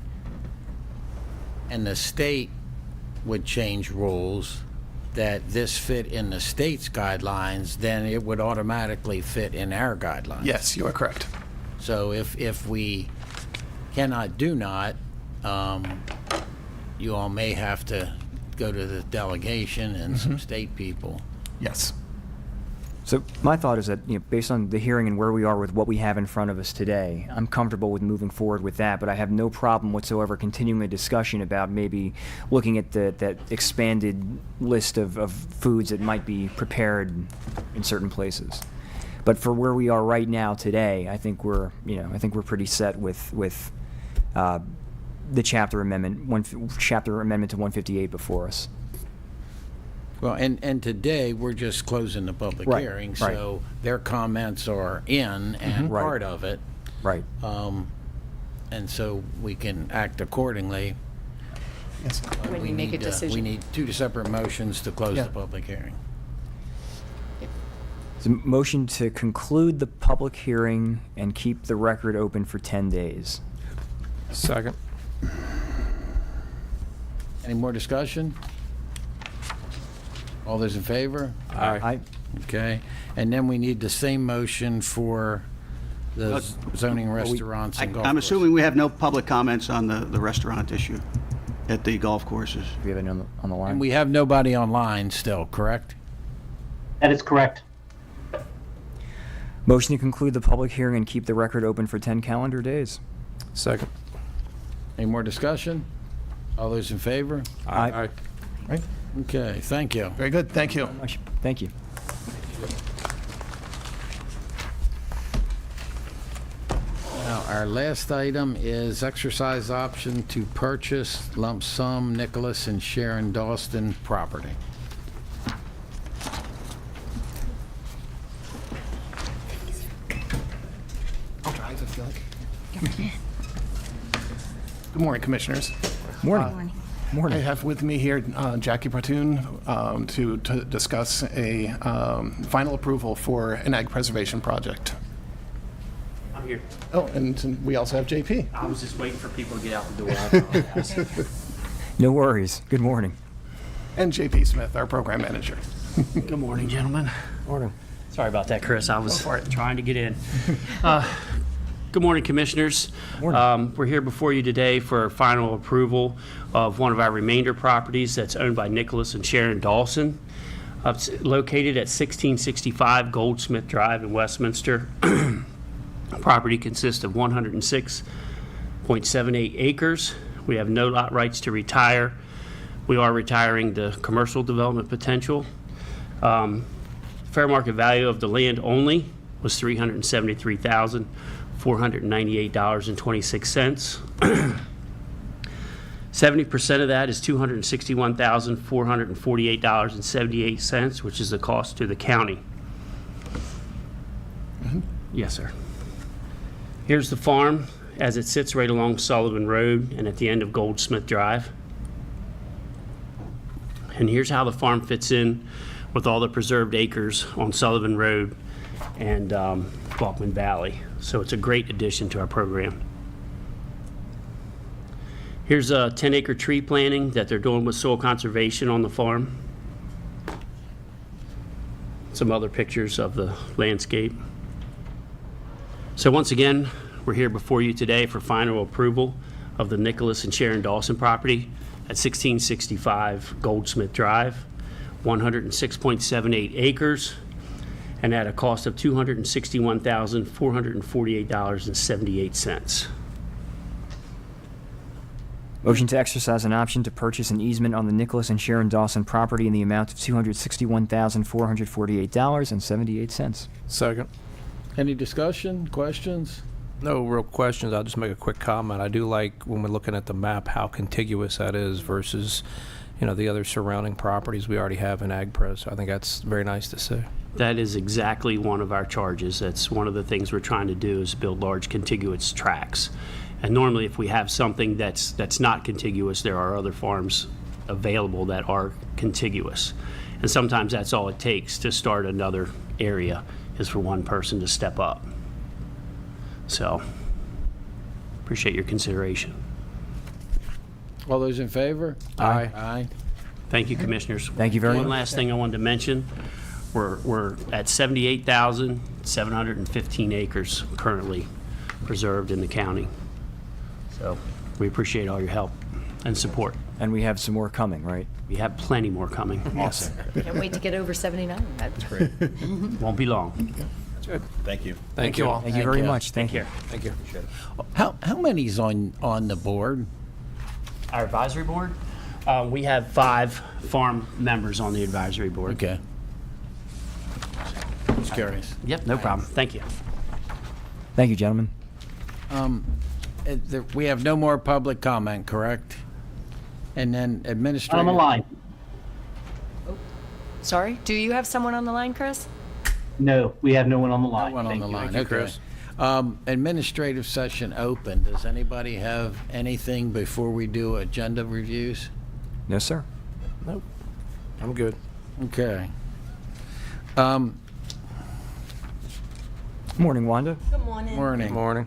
and the state would change rules that this fit in the state's guidelines, then it would automatically fit in our guidelines. Yes, you are correct. So if we cannot do not, you all may have to go to the delegation and some state people. Yes. So my thought is that, based on the hearing and where we are with what we have in front of us today, I'm comfortable with moving forward with that, but I have no problem whatsoever continuing a discussion about maybe looking at that expanded list of foods that might be prepared in certain places. But for where we are right now today, I think we're pretty set with the chapter amendment to 158 before us. Well, and today, we're just closing the public Right, hearing, right. so their comments are in and Right. part of it. Right. And so we can act accordingly. Yes. But When we make a need, decision. We need two separate motions to close Yeah. the public hearing. It's a motion to conclude the public hearing and keep the record open for 10 days. Second. Any more discussion? All those in favor? Aye. Okay. And then we need the same motion for the zoning restaurants and golf I'm courses. assuming we have no public comments on the restaurant issue at the golf courses. Do we have any on the line? And we have nobody online still, correct? That is correct. Motion to conclude the public hearing and keep the record open for 10 calendar days. Second. Any more discussion? All those in favor? Aye. Right. Okay, thank you. Very good. Thank you. Thank you. Now, our last item is exercise option to purchase lump sum Nicholas and Sharon Dawson property. I'll drive, I feel like. Good morning, Commissioners. Morning. I have with me here Jackie Bratoon to discuss a final approval for an ag preservation project. I'm here. Oh, and we also have JP. I was just waiting for people to get out the door. I apologize. No worries. Good morning. And JP Smith, our program manager. Good morning, gentlemen. Morning. Sorry about that, Chris. I was Go for it. trying to get in. Good morning, Commissioners. Morning. We're here before you today for final approval of one of our remainder properties that's owned by Nicholas and Sharon Dawson. Located at 1665 Goldsmith Drive in Westminster. Property consists of 106.78 acres. We have no lot rights to retire. We are retiring the commercial development potential. Fair market value of the land only was $373,498.26. 70% of that is $261,448.78, which is the cost to the county. Yes, sir. Here's the farm as it sits right along Sullivan Road and at the end of Goldsmith Drive. And here's how the farm fits in with all the preserved acres on Sullivan Road and Faulkman Valley. So it's a great addition to our program. Here's a 10-acre tree planting that they're doing with soil conservation on the farm. Some other pictures of the landscape. So once again, we're here before you today for final approval of the Nicholas and Sharon Dawson property at 1665 Goldsmith Drive, 106.78 acres, and at a cost of $261,448.78. Motion to exercise an option to purchase an easement on the Nicholas and Sharon Dawson property in the amount of $261,448.78. Second. Any discussion, questions? No real questions. I'll just make a quick comment. I do like when we're looking at the map how contiguous that is versus, the other surrounding properties we already have in AgPres. I think that's very nice to see. That is exactly one of our charges. That's one of the things we're trying to do is build large contiguous tracts. And normally if we have something that's not contiguous, there are other farms available that are contiguous. And sometimes that's all it takes to start another area is for one person to step up. So, appreciate your consideration. All those in favor? Aye. Aye. Thank you, Commissioners. Thank you very One much. last thing I wanted to mention, we're at 78,715 acres currently preserved in the county. So, we appreciate all your help and support. And we have some more coming, right? We have plenty more coming. Awesome. Can't wait to get over 79. That's great. Won't be long. That's good. Thank you. Thank you all. Thank you very much. Thank you. Thank you. How many's on the board? Our advisory board, we have 5 farm members on the advisory board. Okay. Just curious. Yep, no problem. Thank you. Thank you, gentlemen. We have no more public comment, correct? And then administrative. On the line. Sorry, do you have someone on the line, Chris? No, we have no one on the line. No one on Thank the you. line, Thank you, okay. Chris. Administrative session open. Does anybody have anything before we do agenda reviews? No, sir. Nope. I'm good. Okay. Morning, Wanda. Good morning. Morning. Morning.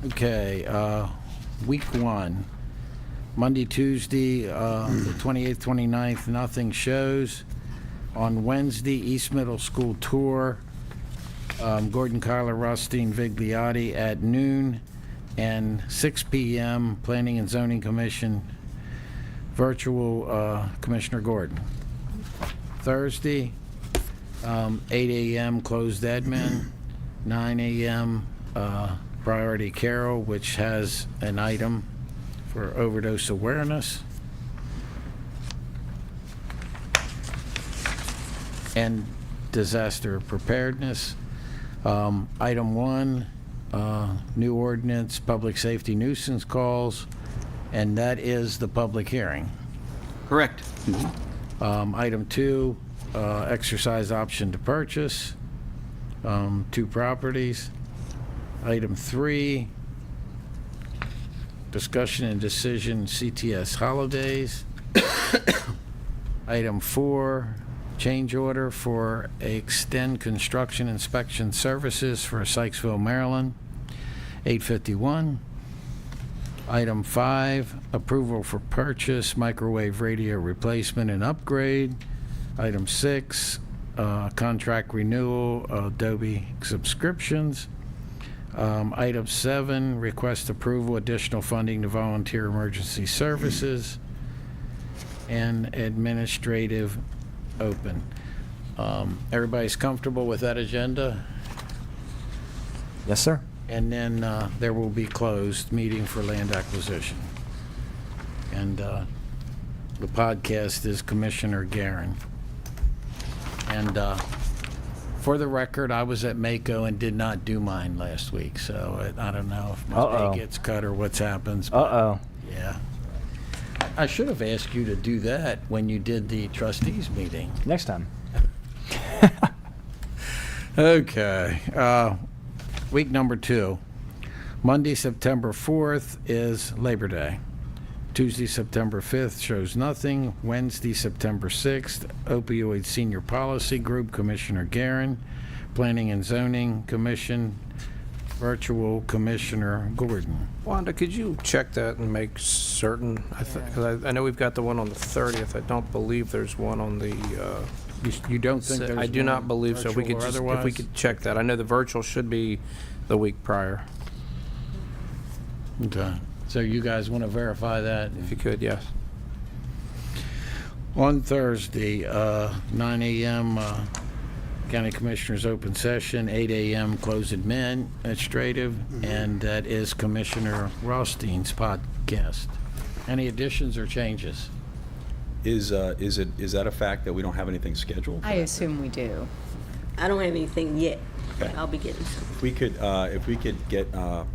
Okay, week 1, Monday, Tuesday, the 28th, 29th, nothing shows. On Wednesday, East Middle School tour, Gordon, Kyler, Rothstein, Vigliotti at noon, and 6 p.m., Planning and Zoning Commission, virtual Commissioner Gordon. Thursday, 8 a.m., closed admin, 9 a.m., Priority Carol, which has an item for overdose awareness. And disaster preparedness. Item 1, new ordinance, public safety nuisance calls, and that is the public hearing. Correct. Item 2, exercise option to purchase, 2 properties. Item 3, discussion and decision CTS holidays. Item 4, change order for extend construction inspection services for Sykesville, Maryland, 851. Item 5, approval for purchase microwave radio replacement and upgrade. Item 6, contract renewal Adobe subscriptions. Item 7, request approval additional funding to volunteer emergency services. and administrative open. Everybody's comfortable with that agenda? Yes, sir. And then there will be closed meeting for land acquisition. And the podcast is Commissioner Garin. And for the record, I was at Mako and did not do mine last week, so I don't know if my pay gets cut or what's happens. but, Yeah. I should have asked you to do that when you did the trustees meeting. Next time. Okay. Week number 2. Monday, September 4th is Labor Day. Tuesday, September 5th shows nothing. Wednesday, September 6th, Opioid Senior Policy Group, Commissioner Garin. Planning and Zoning Commission, virtual Commissioner Gordon. Wanda, could you check that and make certain? Because I know we've got the one on the 30th. I don't believe there's one on the. You don't think there's I do one not believe so. If we virtual could or just, if we otherwise? could check that. I know the virtual should be the week prior. Okay. So you guys want to verify that? If you could, yes. On Thursday, 9 a.m. County Commissioners open session, 8 a.m. closed administrative, and that is Commissioner Rothstein's podcast. Any additions or changes? Is that a fact that we don't have anything scheduled? I assume we do. I don't have anything yet. Okay. I'll be getting some. If we could get Mr.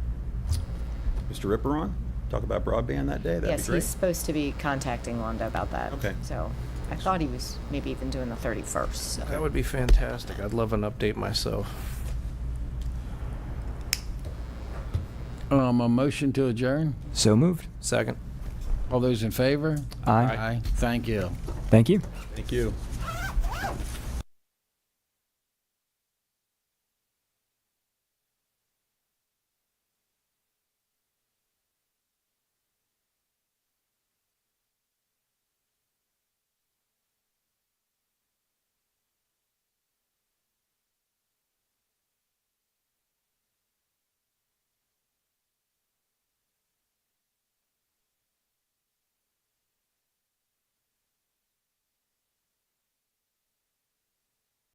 Ripper on, talk about broadband that day, that'd Yes, be great. he's supposed to be contacting Wanda about that. Okay. So I thought he was maybe even doing the 31st. So. That would be fantastic. I'd love an update myself. A motion to adjourn? So moved. Second. All those in favor? Aye. Aye. Thank you. Thank you. Thank you.